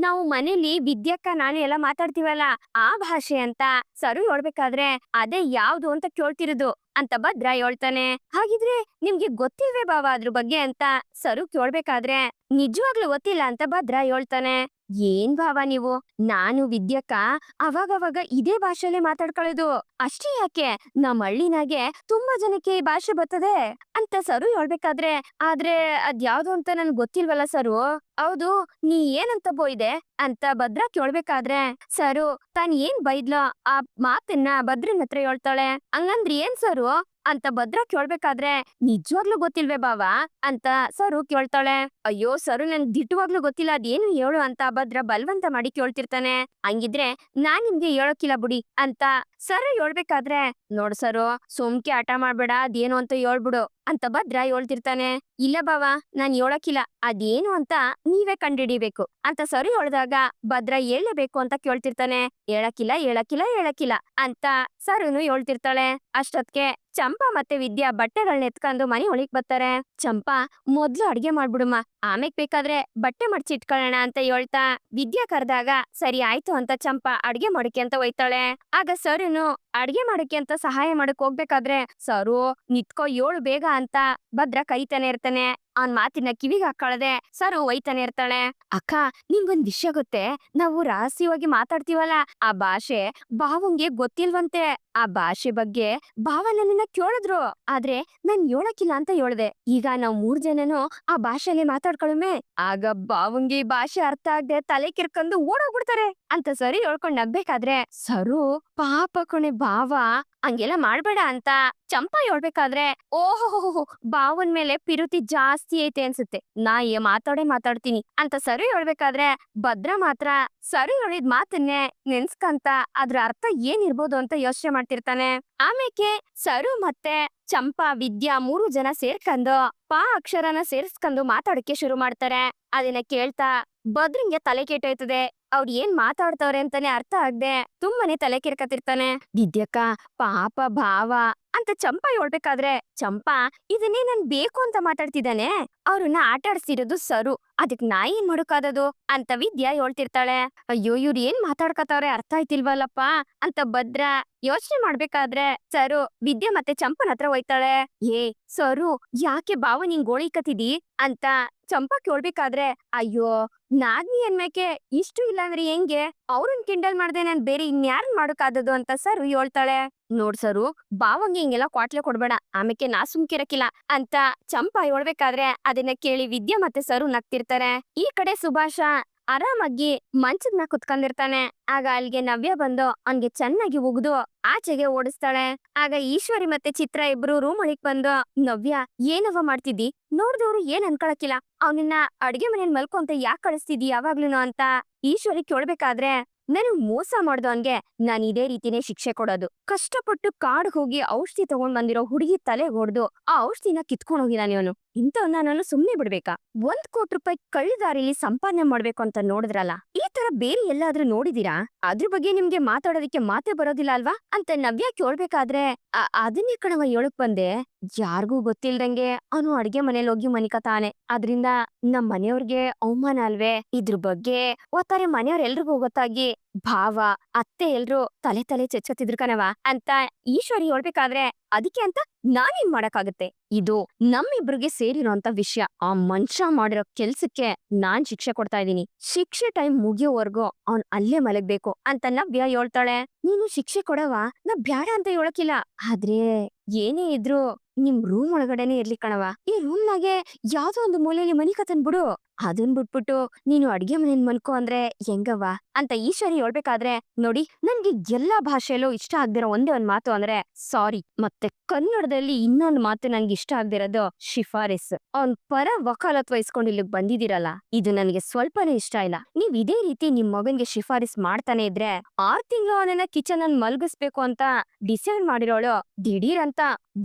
ನಾವು ಮನೇಲಿ ವಿದ್ಯಕ್ಕ ನಾನು ಎಲ್ಲ ಮಾತಾಡ್ತೀವಲ್ಲ ಆ ಭಾಷೆ ಅಂತ ಸರು ಹೇಳ್ಬೇಕಾದ್ರೆ, ಅದೇ ಯಾವ್ದು ಅಂತ ಕೇಳ್ತಿರೋದು ಅಂತ ಭದ್ರ ಹೇಳ್ತಾನೆ. ಹಾಗಿದ್ರೆ ನಿಮ್ಗೆ ಗೊತ್ತಿಲ್ವೇ ಬಾವ ಅದ್ರ ಬಗ್ಗೆ ಅಂತ ಸರು ಕೇಳ್ಬೇಕಾದ್ರೆ, ನಿಜವಾಗ್ಲೂ ಗೊತ್ತಿಲ್ಲ ಅಂತ ಭದ್ರ ಹೇಳ್ತಾನೆ. ಏನ್ ಭಾವ ನೀವು, ನಾನು ವಿದ್ಯಕ್ಕ ಅವಾಗವಾಗ ಇದೇ ಭಾಷೆಲೆ ಮಾತಾಡ್ಕೊಳ್ಳೋದು. ಅಷ್ಟೇ ಯಾಕೆ, ನಮ್ಮ ಹಳ್ಳಿನಾಗೆ ತುಂಬಾ ಜನಕ್ಕೆ ಈ ಭಾಷೆ ಬರ್ತದೆ ಅಂತ ಸರು ಹೇಳ್ಬೇಕಾದ್ರೆ, ಆದ್ರೆ ಅದ್ಯಾವ್ದು ಅಂತ ನನ್ಗೆ ಗೊತ್ತಿಲ್ವಲ್ಲ ಸರು. ಹೌದು, ನೀ ಏನಂತ ಬೋಯ್ದೆ ಅಂತ ಭದ್ರ ಕೇಳ್ಬೇಕಾದ್ರೆ, ಸರು ತಾನ್ ಏನ್ ಬೈದ್ಲೋ ಆ ಮಾತನ್ನ ಭದ್ರನ್ ಹತ್ರ ಹೇಳ್ತಾಳೆ. ಹಂಗಂದ್ರೆ ಏನ್ ಸರು ಅಂತ ಭದ್ರ ಕೇಳ್ಬೇಕಾದ್ರೆ, ನಿಜವಾಗ್ಲೂ ಗೊತ್ತಿಲ್ವೇ ಬಾವ ಅಂತ ಸರು ಕೇಳ್ತಾಳೆ. ಅಯ್ಯೋ ಸರು, ನನ್ ದಿಟ್ಟವಾಗ್ಲೂ ಗೊತ್ತಿಲ್ಲ, ಅದೇನು ಹೇಳು ಅಂತ ಭದ್ರ ಬಲ್ವಂತ ಮಾಡಿ ಕೇಳ್ತಿರ್ತಾನೆ. ಹಂಗಿದ್ರೆ ನಾನ್ ನಿಮ್ಗೆ ಹೇಳೋಕಿಲ್ಲ ಬಿಡಿ ಅಂತ ಸರು ಹೇಳ್ಬೇಕಾದ್ರೆ, ನೋಡ್ ಸರು ಸುಮ್ಕೆ ಹಠ ಮಾಡ್ಬೇಡ, ಅದೇನು ಅಂತ ಹೇಳ್ಬಿಡು ಅಂತ ಭದ್ರ ಹೇಳ್ತಿರ್ತಾನೆ. ಇಲ್ಲ ಬಾವ, ನಾನ್ ಹೇಳೋಕಿಲ್ಲ, ಅದೇನು ಅಂತ ನೀವೇ ಕಂಡಿಡಿಬೇಕು ಅಂತ ಸರು ಹೇಳ್ದಾಗ ಭದ್ರ ಹೇಳಲೇಬೇಕು ಅಂತ ಕೇಳ್ತಿರ್ತಾನೆ. ಹೇಳಕ್ಕಿಲ್ಲ ಹೇಳಕ್ಕಿಲ್ಲ ಹೇಳಕ್ಕಿಲ್ಲ ಅಂತ ಸರುನು ಹೇಳ್ತಿರ್ತಾಳೆ. ಅಷ್ಟೊತ್ಗೆ ಚಂಪಾ ಮತ್ತೆ ವಿದ್ಯಾ ಬಟ್ಟೆಗಳನ್ನ ಎತ್ಕೊಂಡು ಮನೆ ಒಳಗ್ ಬರ್ತಾರೆ. ಚಂಪಾ, ಮೊದ್ಲು ಅಡ್ಗೆ ಮಾಡ್ಬಿಡುಮ್ಮ, ಆಮೇಲೆ ಬೇಕಾದ್ರೆ ಬಟ್ಟೆ ಮಡ್ಚಿಟ್ಕೊಳ್ಳೋಣ ಅಂತ ಹೇಳ್ತಾ ವಿದ್ಯಾ ಕರೆದಾಗ ಸರಿ ಆಯ್ತು ಅಂತ ಚಂಪಾ ಅಡ್ಗೆ ಮಾಡಕ್ಕೆ ಅಂತ ಹೋಯ್ತಾಳೆ. ಆಗ ಸರುನು ಅಡ್ಗೆ ಮಾಡಕ್ಕೆ ಅಂತ ಸಹಾಯ ಮಾಡಕ್ ಹೋಗ್ಬೇಕಾದ್ರೆ, ಸರು ನಿತ್ಕೋ ಏಳು ಬೇಗ ಅಂತ ಭದ್ರ ಕರಿತಾನೆ ಇರ್ತಾನೆ. ಅವ್ನ್ ಮಾತಿನ ಕಿವಿಗೆ ಹಾಕೊಳದೆ ಸರು ಒಯ್ತಾನೆ ಇರ್ತಾಳೆ. ಅಕ್ಕ, ನಿಂಗೊಂದ್ ವಿಷಯ ಗೊತ್ತೇ, ನಾವು ರಹಸ್ಯವಾಗಿ ಮಾತಾಡ್ತೀವಲ್ಲ, ಆ ಭಾಷೆ ಭಾವಂಗೆ ಗೊತ್ತಿಲ್ವಂತೆ. ಆ ಭಾಷೆ ಬಗ್ಗೆ ಭಾವ ನನ್ನನ್ನ ಕೇಳಿದ್ರು, ಆದ್ರೆ ನಾನ್ ಹೇಳಕ್ಕಿಲ್ಲ ಅಂತ ಹೇಳ್ದೆ. ಈಗ ನಾವ್ 3 ಜನನು ಆ ಭಾಷೆಲೆ ಮಾತಾಡ್ಕೊಳಮೆ, ಆಗ ಭಾವಂಗೆ ಈ ಭಾಷೆ ಅರ್ಥ ಆಗದೆ ತಲೆ ಕಿರ್ಕೊಂಡು ಓಡೋಗ್ಬಿಡ್ತಾರೆ ಅಂತ ಸರಿ ಹೇಳ್ಕೊಂಡ್ ನಗ್ಬೇಕಾದ್ರೆ, ಸರು ಪಾಪ ಕಣೆ ಭಾವ, ಹಂಗೆಲ್ಲ ಮಾಡ್ಬೇಡ ಅಂತ ಚಂಪಾ ಹೇಳ್ಬೇಕಾದ್ರೆ, ಓಹೋ ಭಾವನ್ ಮೇಲೆ ಪಿರುತಿ ಜಾಸ್ತಿ ಐತೆ ಅನ್ಸುತ್ತೆ, ನಾ ಮಾತಾಡ್ತೀನಿ ಅಂತ ಸರಿ ಹೇಳ್ಬೇಕಾದ್ರೆ, ಭದ್ರ ಮಾತ್ರ ಸರಿ ಹೇಳಿದ್ ಮಾತನ್ನೇ ನೆನ್ಸ್ಕಂತ ಅದ್ರ ಅರ್ಥ ಏನಿರ್ಬೋದು ಅಂತ ಯೋಚನೆ ಮಾಡ್ತಿರ್ತಾನೆ. ಆಮೇಲೆ ಸರು ಮತ್ತೆ ಚಂಪಾ ವಿದ್ಯಾ 3 ಜನ ಸೇರ್ಕೊಂಡು ಅಕ್ಷರನ ಸೇರ್ಸ್ಕೊಂಡು ಮಾತಾಡಕ್ಕೆ ಶುರು ಮಾಡ್ತಾರೆ. ಅದನ್ನ ಕೇಳ್ತಾ ಭದ್ರಂಗೆ ತಲೆ ಕೆಟ್ಟೋಯ್ತದೆ. ಅವ್ರು ಏನ್ ಮಾತಾಡ್ತವ್ರೆ ಅಂತಾನೆ ಅರ್ಥ ಆಗದೆ ತುಂಬಾನೇ ತಲೆ ಕೆರ್ಕತಿರ್ತಾನೆ. ವಿದ್ಯಕ್ಕ ಪಾಪ ಭಾವ ಅಂತ ಚಂಪಾ ಹೇಳ್ಬೇಕಾದ್ರೆ, ಚಂಪಾ ಇದನ್ನೇ ನನ್ ಬೇಕು ಅಂತ ಮಾತಾಡ್ತಿದ್ದಾನೆ, ಅವ್ರನ್ನ ಆಟ ಆಡ್ಸಿರೋದು ಸರು, ಅದಕ್ ನಾ ಏನ್ ಮಾಡೋಕಾದದು ಅಂತ ವಿದ್ಯಾ ಹೇಳ್ತಿರ್ತಾಳೆ. ಅಯ್ಯೋ, ಇವ್ರು ಏನ್ ಮಾತಾಡ್ಕತವ್ರೆ ಅರ್ಥ ಆಯ್ತಿಲ್ವಲ್ಲಪ್ಪ ಅಂತ ಭದ್ರ ಯೋಚನೆ ಮಾಡ್ಬೇಕಾದ್ರೆ, ಸರು ವಿದ್ಯಾ ಮತ್ತೆ ಚಂಪನ್ ಹತ್ರ ಹೋಯ್ತಾಳೆ. ಏ ಸರು, ಯಾಕೆ ಭಾವ ನಿಂಗ್ ಗೋಳಿಕತಿದಿ ಅಂತ ಚಂಪಾ ಕೇಳ್ಬೇಕಾದ್ರೆ, ಅಯ್ಯೋ ನಾದ್ನಿ ಅನ್ಮೇಕೆ ಇಷ್ಟು ಇಲ್ಲ ಅಂದ್ರೆ ಹೆಂಗೆ, ಅವ್ರನ್ ಕಿಂಡಲ್ ಮಾಡ್ದೆ ನಾನ್ ಬೇರೆ ಇನ್ಯಾರು ಮಾಡೋಕಾದದು ಅಂತ ಸರು ಹೇಳ್ತಾಳೆ. ನೋಡ್ ಸರು, ಭಾವಂಗೆ ಹಿಂಗೆಲ್ಲ ಕ್ವಾಟ್ಲೆ ಕೊಡ್ಬೇಡ, ಆಮೇಲೆ ನಾ ಸುಮ್ಕಿರಕಿಲ್ಲ ಅಂತ ಚಂಪಾ ಹೇಳ್ಬೇಕಾದ್ರೆ ಅದನ್ನ ಕೇಳಿ ವಿದ್ಯಾ ಮತ್ತೆ ಸರು ನಗ್ತಿರ್ತಾರೆ. ಈ ಕಡೆ ಸುಭಾಷ ಆರಾಮಾಗಿ ಮಂಚದ್ನ ಕುತ್ಕೊಂಡಿರ್ತಾನೆ. ಆಗ ಅಲ್ಲಿಗೆ ನವ್ಯ ಬಂದು ಅವ್ನ್ಗೆ ಚೆನ್ನಾಗಿ ಉಗ್ದು ಆಚೆಗೆ ಓಡಿಸ್ತಾಳೆ. ಆಗ ಈಶ್ವರಿ ಮತ್ತೆ ಚಿತ್ರ ಇಬ್ರು ರೂಮ್ ಒಳಗ್ ಬಂದು, ನವ್ಯ ಏನವ ಮಾಡ್ತಿದ್ದಿ, ನೋಡ್ದವ್ರು ಏನ್ ಅನ್ಕೊಳಕಿಲ್ಲ, ಅವನನ್ನ ಅಡ್ಗೆ ಮನೇಲಿ ಮಲ್ಕೊಂತ ಯಾಕೆ ಕಳಿಸ್ತಿದ್ದಿ ಯಾವಾಗ್ಲೂನು ಅಂತ ಈಶ್ವರಿ ಕೇಳ್ಬೇಕಾದ್ರೆ, ನನಗ್ ಮೋಸ ಮಾಡ್ದವನ್ಗೆ ನಾನ್ ಇದೇ ರೀತಿನೇ ಶಿಕ್ಷೆ ಕೊಡೋದು. ಕಷ್ಟಪಟ್ಟು ಕಾಡ್ ಹೋಗಿ ಔಷಧಿ ತಗೊಂಡ್ ಬಂದಿರೋ ಹುಡುಗಿ ತಲೆ ಹೊಡ್ದು ಆ ಔಷಧಿನ ಕಿತ್ಕೊಂಡ್ ಹೋಗಿದಾನೆ ಅವನು. ಇಂಥವ್ನ ನಾನು ಸುಮ್ನೆ ಬಿಡ್ಬೇಕಾ? 1 ಕೋಟಿ ರೂಪಾಯಿ ಕಳ್ಳದಾರಿಲಿ ಸಂಪಾದನೆ ಮಾಡ್ಬೇಕು ಅಂತ ನೋಡಿದ್ರಲ್ಲ, ಈ ತರ ಬೇರೆ ಎಲ್ಲಾದ್ರೂ ನೋಡಿದೀರಾ? ಅದ್ರ ಬಗ್ಗೆ ನಿಮ್ಗೆ ಮಾತಾಡೋದಕ್ಕೆ ಮಾತೇ ಬರೋದಿಲ್ಲ ಅಲ್ವಾ ಅಂತ ನವ್ಯ ಕೇಳ್ಬೇಕಾದ್ರೆ, ಅದನ್ನೇ ಕಣವ ಹೇಳಕ್ ಬಂದೆ, ಯಾರಿಗೂ ಗೊತ್ತಿಲ್ದಂಗೆ ಅವನು ಅಡ್ಗೆ ಮನೇಲಿ ಹೋಗಿ ಮನಿಕತಾನೆ, ಅದ್ರಿಂದ ನಮ್ ಮನೆಯವ್ರಿಗೆ ಅವಮಾನ ಅಲ್ವೇ, ಇದ್ರ ಬಗ್ಗೆ ಒತ್ತಾರೆ ಮನೆಯವ್ರೆಲ್ರಿಗೂ ಗೊತ್ತಾಗಿ ಭಾವ ಅತ್ತೆ ಎಲ್ರು ತಲೆ ಚೆಚ್ಚತ್ತಿದ್ರು ಕಣವ ಅಂತ ಈಶ್ವರಿ ಹೇಳ್ಬೇಕಾದ್ರೆ, ಅದಕ್ಕೆ ಅಂತ ನಾನೇನ್ ಮಾಡಕ್ಕಾಗತ್ತೆ, ಇದು ನಮ್ಮಿಬ್ರಿಗೆ ಸೇರಿರೋಂತ ವಿಷಯ, ಆ ಮನುಷ್ಯ ಮಾಡಿರೋ ಕೆಲ್ಸಕ್ಕೆ ನಾನ್ ಶಿಕ್ಷೆ ಕೊಡ್ತಾ ಇದೀನಿ, ಶಿಕ್ಷೆ ಟೈಮ್ ಮುಗಿಯೋವರ್ಗೂ ಅವ್ನ್ ಅಲ್ಲೇ ಮಲಗ್ಬೇಕು ಅಂತ ನವ್ಯ ಹೇಳ್ತಾಳೆ. ನೀನು ಶಿಕ್ಷೆ ಕೊಡವ, ನಾ ಬ್ಯಾಡ ಅಂತ ಹೇಳಕಿಲ್ಲ, ಆದ್ರೆ ಏನೇ ಇದ್ರು ನಿಮ್ ರೂಮ್ ಒಳಗಡೆನೆ ಇರ್ಲಿ ಕಣವ, ಈ ರೂಮ್ನಾಗೆ ಯಾವ್ದೋ ಒಂದು ಮೂಲೆಯಲ್ಲಿ ಮನಿಕತನ್ ಬಿಡು, ಅದನ್ ಬಿಟ್ಬಿಟ್ಟು ನೀನು ಅಡ್ಗೆ ಮನೇಲಿ ಮಲ್ಕೋ ಅಂದ್ರೆ ಹೆಂಗವ ಅಂತ ಈಶ್ವರಿ ಹೇಳ್ಬೇಕಾದ್ರೆ, ನೋಡಿ ನನ್ಗೆ ಎಲ್ಲಾ ಭಾಷೆಯಲ್ಲೂ ಇಷ್ಟ ಆಗ್ದಿರೋ ಒಂದೇ ಒಂದ್ ಮಾತು ಅಂದ್ರೆ ಸಾರಿ, ಮತ್ತೆ ಕನ್ನಡದಲ್ಲಿ ಇನ್ನೊಂದು ಮಾತು ನನ್ಗೆ ಇಷ್ಟ ಆಗ್ದಿರೋದು ಶಿಫಾರಿಸ್. ಅವ್ನ್ ಪರ ವಕಾಲತ್ ವಹಿಸ್ಕೊಂಡು ಇಲ್ಲಿಗ್ ಬಂದಿದ್ದೀರಲ್ಲ, ಇದು ನನ್ಗೆ ಸ್ವಲ್ಪನೇ ಇಷ್ಟ ಇಲ್ಲ. ನೀವ್ ಇದೇ ರೀತಿ ನಿಮ್ ಮಗನ್ಗೆ ಶಿಫಾರಿಸ್ ಮಾಡ್ತಾನೆ ಇದ್ರೆ 6 ತಿಂಗಳು ಅವನನ್ನ ಕಿಚನ್ ಅನ್ ಮಲ್ಗಿಸ್ಬೇಕು ಅಂತ ಡಿಸೈಡ್ ಮಾಡಿರೋಳು ದಿಢೀರ್ ಅಂತ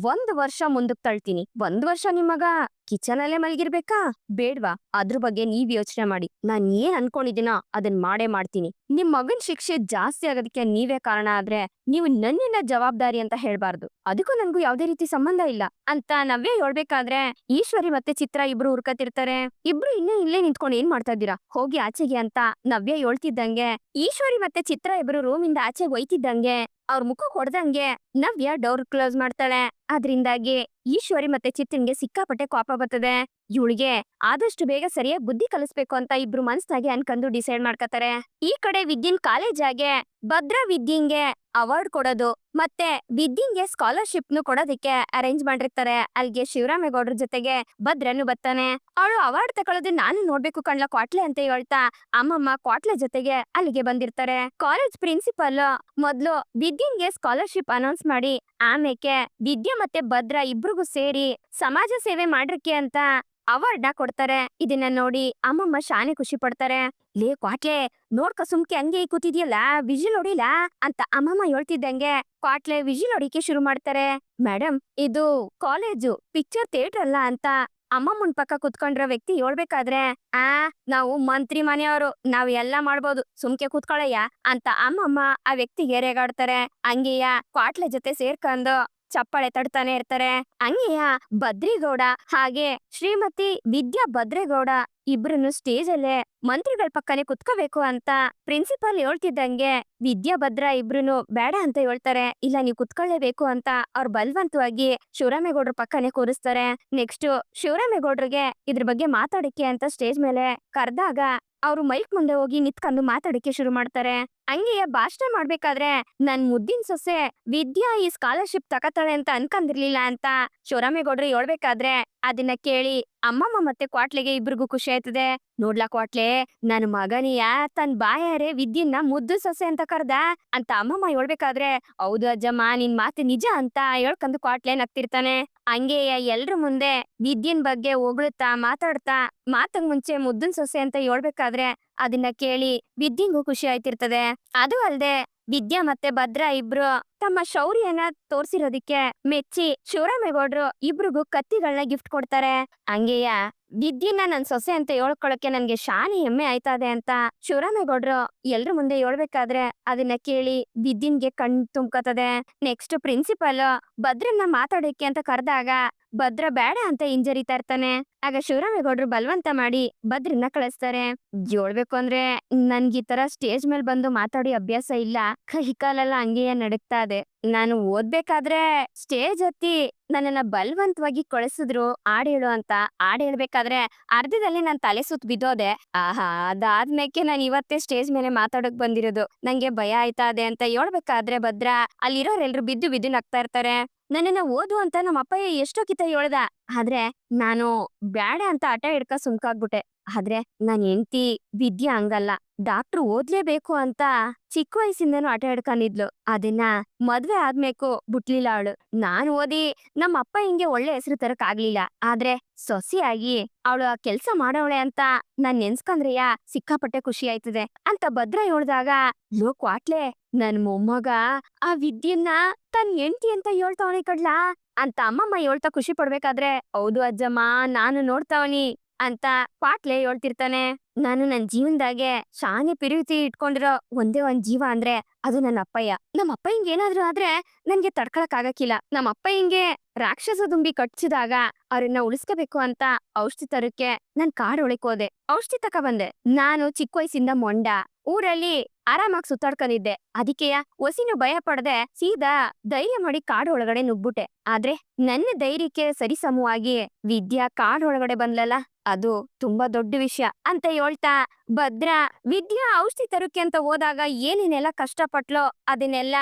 1 ವರ್ಷ ಮುಂದಕ್ ತಳ್ತೀನಿ. 1 ವರ್ಷ ನಿಮ್ ಮಗ ಕಿಚನ್ ಅಲ್ಲೇ ಮಲ್ಗಿರ್ಬೇಕಾ ಬೇಡ್ವಾ? ಅದ್ರ ಬಗ್ಗೆ ನೀವ್ ಯೋಚನೆ ಮಾಡಿ. ನಾನ್ ಏನ್ ಅನ್ಕೊಂಡಿದ್ದೀನೋ ಅದನ್ ಮಾಡೇ ಮಾಡ್ತೀನಿ. ನಿಮ್ ಮಗನ್ ಶಿಕ್ಷೆ ಜಾಸ್ತಿ ಆಗೋದಕ್ಕೆ ನೀವೇ ಕಾರಣ ಆದ್ರೆ ನೀವು ನನ್ನನ್ನ ಜವಾಬ್ದಾರಿ ಅಂತ ಹೇಳ್ಬಾರ್ದು. ಅದಕ್ಕೂ ನನ್ಗೂ ಯಾವ್ದೇ ರೀತಿ ಸಂಬಂಧ ಇಲ್ಲ ಅಂತ ನವ್ಯ ಹೇಳ್ಬೇಕಾದ್ರೆ, ಈಶ್ವರಿ ಮತ್ತೆ ಚಿತ್ರ ಇಬ್ರು ಹುರ್ಕತಿರ್ತಾರೆ. ಇಬ್ರು ಇಲ್ಲೇ ನಿಂತ್ಕೊಂಡು ಏನ್ ಮಾಡ್ತಾ ಇದ್ದೀರಾ, ಹೋಗಿ ಆಚೆಗೆ ಅಂತ ನವ್ಯ ಹೇಳ್ತಿದ್ದಂಗೆ ಈಶ್ವರಿ ಮತ್ತೆ ಚಿತ್ರ ಇಬ್ರು ರೂಮಿಂದ ಆಚೆಗೆ ಒಯ್ತಿದ್ದಂಗೆ ಅವ್ರ ಮುಖ ಹೊಡೆದಂಗೆ ನವ್ಯ ಡೋರ್ ಕ್ಲೋಸ್ ಮಾಡ್ತಾಳೆ. ಅದ್ರಿಂದಾಗಿ ಈಶ್ವರಿ ಮತ್ತೆ ಚಿತ್ರನ್ಗೆ ಸಿಕ್ಕಾಪಟ್ಟೆ ಕೋಪ ಬರ್ತದೆ. ಇವಳಿಗೆ ಆದಷ್ಟು ಬೇಗ ಸರಿಯಾಗಿ ಬುದ್ಧಿ ಕಲಿಸ್ಬೇಕು ಅಂತ ಇಬ್ರು ಮನ್ಸ್ನಾಗೆ ಅನ್ಕೊಂಡು ಡಿಸೈಡ್ ಮಾಡ್ಕತಾರೆ. ಈ ಕಡೆ ವಿದ್ಯಿನ್ ಕಾಲೇಜಾಗೆ ಭದ್ರಾ ವಿದ್ಯಿಂಗೆ ಅವಾರ್ಡ್ ಕೊಡೋದು ಮತ್ತೆ ವಿದ್ಯಿಂಗೆ ಸ್ಕಾಲರ್ಶಿಪ್ ನು ಕೊಡೋದಕ್ಕೆ ಅರೇಂಜ್ ಮಾಡಿರ್ತಾರೆ. ಅಲ್ಲಿಗೆ ಶಿವರಾಮೇಗೌಡ್ರ ಜೊತೆಗೆ ಭದ್ರನು ಬರ್ತಾನೆ. ಅವಳು ಅವಾರ್ಡ್ ತಗೊಳ್ಳೋದು ನಾನು ನೋಡ್ಬೇಕು ಕಣ್ಲ ಕ್ವಾಟ್ಲೆ ಅಂತ ಹೇಳ್ತಾ ಅಮ್ಮಮ್ಮ ಕ್ವಾಟ್ಲೆ ಜೊತೆಗೆ ಅಲ್ಲಿಗೆ ಬಂದಿರ್ತಾರೆ. ಕಾಲೇಜ್ ಪ್ರಿನ್ಸಿಪಲ್ ಮೊದ್ಲು ವಿದ್ಯಿಂಗೆ ಸ್ಕಾಲರ್ಶಿಪ್ ಅನೌನ್ಸ್ ಮಾಡಿ ಆಮೇಲೆ ವಿದ್ಯಾ ಮತ್ತೆ ಭದ್ರ ಇಬ್ರಿಗೂ ಸೇರಿ ಸಮಾಜ ಸೇವೆ ಮಾಡ್ರಿಕೆ ಅಂತ ಅವಾರ್ಡ್ ನ ಕೊಡ್ತಾರೆ. ಇದನ್ನ ನೋಡಿ ಅಮ್ಮಮ್ಮ ಶಾನೆ ಖುಷಿ ಪಡ್ತಾರೆ. ಲೇ ಕ್ವಾಟ್ಲೆ ನೋಡ್ಕ ಸುಮ್ಕೆ ಹಂಗೆ ಕೂತಿದ್ಯಲ್ಲ, ವಿಜಿಲ್ ಹೊಡಿಲ ಅಂತ ಅಮ್ಮಮ್ಮ ಹೇಳ್ತಿದ್ದಂಗೆ ಕ್ವಾಟ್ಲೆ ವಿಜಿಲ್ ಹೊಡಿಕೆ ಶುರು ಮಾಡ್ತಾರೆ. ಮೇಡಮ್, ಇದು ಕಾಲೇಜು, ಪಿಕ್ಚರ್ ಥಿಯೇಟರ್ ಅಲ್ಲ ಅಂತ ಅಮ್ಮಮ್ಮನ್ ಪಕ್ಕ ಕುತ್ಕೊಂಡ್ರ ವ್ಯಕ್ತಿ ಹೇಳ್ಬೇಕಾದ್ರೆ, ನಾವು ಮಂತ್ರಿ ಮನೆಯವರು, ನಾವ್ ಎಲ್ಲ ಮಾಡ್ಬೋದು, ಸುಮ್ಕೆ ಕೂತ್ಕೊಳ್ಳಯ್ಯ ಅಂತ ಅಮ್ಮಮ್ಮ ಆ ವ್ಯಕ್ತಿಗೆ ರೇಗಾಡ್ತಾರೆ. ಹಂಗೆಯ ಕ್ವಾಟ್ಲೆ ಜೊತೆ ಸೇರ್ಕೊಂಡು ಚಪ್ಪಾಳೆ ತಡ್ತಾನೆ ಇರ್ತಾರೆ. ಹಂಗೆಯ ಬದ್ರಿಗೌಡ ಹಾಗೆ ಶ್ರೀಮತಿ ವಿದ್ಯಾ ಭದ್ರೇಗೌಡ ಇಬ್ರು ಸ್ಟೇಜ್ ಅಲ್ಲೇ ಮಂತ್ರಿಗಳ ಪಕ್ಕನೆ ಕುತ್ಕೋಬೇಕು ಅಂತ ಪ್ರಿನ್ಸಿಪಾಲ್ ಹೇಳ್ತಿದ್ದಂಗೆ ವಿದ್ಯಾ ಭದ್ರ ಇಬ್ರು ಬೇಡ ಅಂತ ಹೇಳ್ತಾರೆ. ಇಲ್ಲ, ನೀವು ಕುತ್ಕೊಳ್ಳೇಬೇಕು ಅಂತ ಅವ್ರು ಬಲವಂತವಾಗಿ ಶಿವರಾಮೇಗೌಡ್ರ ಪಕ್ಕನೆ ಕೂರಿಸ್ತಾರೆ. ನೆಕ್ಸ್ಟ್ ಶಿವರಾಮೇಗೌಡ್ರಿಗೆ ಇದ್ರ ಬಗ್ಗೆ ಮಾತಾಡಕ್ಕೆ ಅಂತ ಸ್ಟೇಜ್ ಮೇಲೆ ಕರ್ದಾಗ ಅವ್ರು ಮೈಕ್ ಮುಂದೆ ಹೋಗಿ ನಿತ್ಕೊಂಡು ಮಾತಾಡಕ್ಕೆ ಶುರು ಮಾಡ್ತಾರೆ. ಹಂಗೆಯ ಭಾಷಣ ಮಾಡ್ಬೇಕಾದ್ರೆ ನನ್ ಮುದ್ದಿನ ಸೊಸೆ ವಿದ್ಯಾ ಈ ಸ್ಕಾಲರ್ಶಿಪ್ ತಕತಾಳೆ ಅಂತ ಅನ್ಕೊಂಡಿರ್ಲಿಲ್ಲ ಅಂತ ಶಿವರಾಮೇಗೌಡ್ರು ಹೇಳ್ಬೇಕಾದ್ರೆ ಅದನ್ನ ಕೇಳಿ ಅಮ್ಮಮ್ಮ ಮತ್ತೆ ಕ್ವಾಟ್ಲೆಗೆ ಇಬ್ರಿಗೂ ಖುಷಿ ಆಯ್ತದೆ. ನೋಡ್ಲಾ ಕ್ವಾಟ್ಲೆ, ನನ್ ಮಗನಿಯ ತನ್ ಬಾಯಾರೆ ವಿದ್ಯನ್ನ ಮುದ್ದು ಸೊಸೆ ಅಂತ ಕರ್ದ ಅಂತ ಅಮ್ಮಮ್ಮ ಹೇಳ್ಬೇಕಾದ್ರೆ, ಹೌದು ಅಜ್ಜಮ್ಮ, ನಿನ್ ಮಾತು ನಿಜ ಅಂತ ಹೇಳ್ಕೊಂಡು ಕ್ವಾಟ್ಲೆ ನಗ್ತಿರ್ತಾನೆ. ಹಂಗೆಯ ಎಲ್ರ ಮುಂದೆ ವಿದ್ಯನ್ ಬಗ್ಗೆ ಹೊಗಳುತ್ತಾ ಮಾತಾಡ್ತಾ ಮಾತಂಗ್ ಮುಂಚೆ ಮುದ್ದನ್ ಸೊಸೆ ಅಂತ ಹೇಳ್ಬೇಕಾದ್ರೆ ಅದನ್ನ ಕೇಳಿ ವಿದ್ಯಂಗೂ ಖುಷಿ ಆಯ್ತಿರ್ತದೆ. ಅದು ಅಲ್ದೆ ವಿದ್ಯಾ ಮತ್ತೆ ಭದ್ರ ಇಬ್ರು ತಮ್ಮ ಶೌರ್ಯನ ತೋರ್ಸಿರೋದಿಕ್ಕೆ ಮೆಚ್ಚಿ ಶಿವರಾಮೇಗೌಡ್ರು ಇಬ್ರಿಗೂ ಕತ್ತಿಗಳನ್ನ ಗಿಫ್ಟ್ ಕೊಡ್ತಾರೆ. ಹಂಗೆಯ ವಿದ್ಯನ್ನ ನನ್ ಸೊಸೆ ಅಂತ ಹೇಳ್ಕೊಳಕ್ಕೆ ನನ್ಗೆ ಶಾನೆ ಹೆಮ್ಮೆ ಆಯ್ತದೆ ಅಂತ ಶಿವರಾಮೇಗೌಡ್ರು ಎಲ್ರ ಮುಂದೆ ಹೇಳ್ಬೇಕಾದ್ರೆ ಅದನ್ನ ಕೇಳಿ ವಿದ್ಯನ್ಗೆ ಕಣ್ ತುಂಬ್ಕತದೆ. ನೆಕ್ಸ್ಟ್ ಪ್ರಿನ್ಸಿಪಲ್ ಭದ್ರನ್ನ ಮಾತಾಡಕ್ಕೆ ಅಂತ ಕರೆದಾಗ ಭದ್ರ ಬೇಡ ಅಂತ ಹಿಂಜರಿತಾ ಇರ್ತಾನೆ. ಆಗ ಶಿವರಾಮೇಗೌಡ್ರು ಬಲವಂತ ಮಾಡಿ ಭದ್ರನ್ನ ಕಳಿಸ್ತಾರೆ. ಹೇಳ್ಬೇಕು ಅಂದ್ರೆ ನನ್ಗೆ ಈ ತರ ಸ್ಟೇಜ್ ಮೇಲೆ ಬಂದು ಮಾತಾಡಿ ಅಭ್ಯಾಸ ಇಲ್ಲ, ಕೈ ಕಾಲೆಲ್ಲ ಹಂಗೆಯ ನಡುಕ್ತಾ ಇದೆ. ನಾನು ಓದ್ಬೇಕಾದ್ರೆ ಸ್ಟೇಜ್ ಹತ್ತಿ ನನ್ನನ್ನ ಬಲವಂತವಾಗಿ ಕಳಿಸಿದ್ರು ಹಾಡ್ ಹೇಳು ಅಂತ. ಹಾಡ್ ಹೇಳ್ಬೇಕಾದ್ರೆ ಅರ್ಧದಲ್ಲಿ ನನ್ ತಲೆ ಸುತ್ತ ಬಿದ್ದೋದೆ. ಅದಾದ್ಮೇಲೆ ನಾನು ಇವತ್ತೇ ಸ್ಟೇಜ್ ಮೇಲೆ ಮಾತಾಡಕ್ ಬಂದಿರೋದು, ನಂಗೆ ಭಯ ಆಯ್ತಾ ಇದೆ ಅಂತ ಹೇಳ್ಬೇಕಾದ್ರೆ ಭದ್ರ ಅಲ್ಲಿರೋರೆಲ್ರು ಬಿದ್ದು ಬಿದ್ದು ನಗ್ತಾ ಇರ್ತಾರೆ. ನನ್ನನ್ನ ಓದು ಅಂತ ನಮ್ಮ ಅಪ್ಪಯ್ಯ ಎಷ್ಟೋ ಕಿತ ಹೇಳ್ದ, ಆದ್ರೆ ನಾನು ಬ್ಯಾಡ ಅಂತ ಹಠ ಹಿಡ್ಕ ಸುಮ್ಕಾಗ್ಬಿಟ್ಟೆ. ಆದ್ರೆ ನನ್ ಹೆಂಡ್ತಿ ವಿದ್ಯಾ ಹಂಗಲ್ಲ, ಡಾಕ್ಟ್ರು ಓದ್ಲೇಬೇಕು ಅಂತ ಚಿಕ್ಕ ವಯಸ್ಸಿಂದನೂ ಹಠ ಹಿಡ್ಕೊಂಡಿದ್ಲು. ಅದನ್ನ ಮದ್ವೆ ಆದ್ಮೇಕು ಬಿಟ್ಲಿಲ್ಲ ಅವಳು. ನಾನ್ ಓದಿ ನಮ್ಮ ಅಪ್ಪ ಹಿಂಗೆ ಒಳ್ಳೆ ಹೆಸರು ತರಕ್ ಆಗ್ಲಿಲ್ಲ, ಆದ್ರೆ ಸೊಸೆಯಾಗಿ ಅವಳು ಆ ಕೆಲ್ಸ ಮಾಡವಳೆ ಅಂತ ನಾನ್ ನೆನ್ಸ್ಕೊಂಡ್ರೆಯ ಸಿಕ್ಕಾಪಟ್ಟೆ ಖುಷಿ ಆಯ್ತದೆ ಅಂತ ಭದ್ರ ಹೇಳ್ದಾಗ, ಲೋ ಕ್ವಾಟ್ಲೆ, ನನ್ ಮೊಮ್ಮಗ ಆ ವಿದ್ಯನ್ನ ತನ್ ಹೆಂಡ್ತಿ ಅಂತ ಹೇಳ್ತಾವಣಿ ಕಡ್ಲಾ ಅಂತ ಅಮ್ಮಮ್ಮ ಹೇಳ್ತಾ ಖುಷಿ ಪಡ್ಬೇಕಾದ್ರೆ, ಹೌದು ಅಜ್ಜಮ್ಮ, ನಾನು ನೋಡ್ತಾವನಿ ಅಂತ ಕ್ವಾಟ್ಲೆ ಹೇಳ್ತಿರ್ತಾನೆ. ನಾನು ನನ್ ಜೀವನದಾಗೆ ಶಾನೆ ಪ್ರೀತಿ ಇಟ್ಕೊಂಡಿರೋ ಒಂದೇ ಒಂದ್ ಜೀವ ಅಂದ್ರೆ ಅದು ನನ್ನ ಅಪ್ಪಯ್ಯ. ನಮ್ಮ ಅಪ್ಪ ಹಿಂಗ್ ಏನಾದ್ರು ಆದ್ರೆ ನನ್ಗೆ ತಡ್ಕೊಳಕ್ ಆಗಕ್ಕಿಲ್ಲ. ನಮ್ಮ ಅಪ್ಪ ಹಿಂಗೆ ರಾಕ್ಷಸ ದುಂಬಿ ಕಟ್ಸಿದಾಗ ಅವ್ರನ್ನ ಉಳಿಸ್ಕೋಬೇಕು ಅಂತ ಔಷಧಿ ತರಕ್ಕೆ ನಾನ್ ಕಾಡ್ ಒಳಕ್ ಹೋದೆ. ಔಷಧಿ ತಕ ಬಂದೆ. ನಾನು ಚಿಕ್ಕ ವಯಸ್ಸಿಂದ ಮೊಂಡ, ಊರಲ್ಲಿ ಆರಾಮಾಗಿ ಸುತ್ತಾಡ್ಕೊಂಡಿದ್ದೆ. ಅದಕ್ಕೆಯ ಒಸಿನು ಭಯ ಪಡದೆ ಸೀದಾ ಧೈರ್ಯ ಮಾಡಿ ಕಾಡು ಒಳಗಡೆ ನುಗ್ಬಿಟ್ಟೆ. ಆದ್ರೆ ನನ್ನ ಧೈರ್ಯಕ್ಕೆ ಸರಿಸಮವಾಗಿ ವಿದ್ಯಾ ಕಾಡು ಒಳಗಡೆ ಬಂದ್ಲಲ್ಲ, ಅದು ತುಂಬಾ ದೊಡ್ಡ ವಿಷಯ ಅಂತ ಹೇಳ್ತಾ ಭದ್ರ ವಿದ್ಯಾ ಔಷಧಿ ತರಕ್ಕೆ ಅಂತ ಹೋದಾಗ ಏನೇನೆಲ್ಲ ಕಷ್ಟಪಟ್ಲೋ ಅದನ್ನೆಲ್ಲ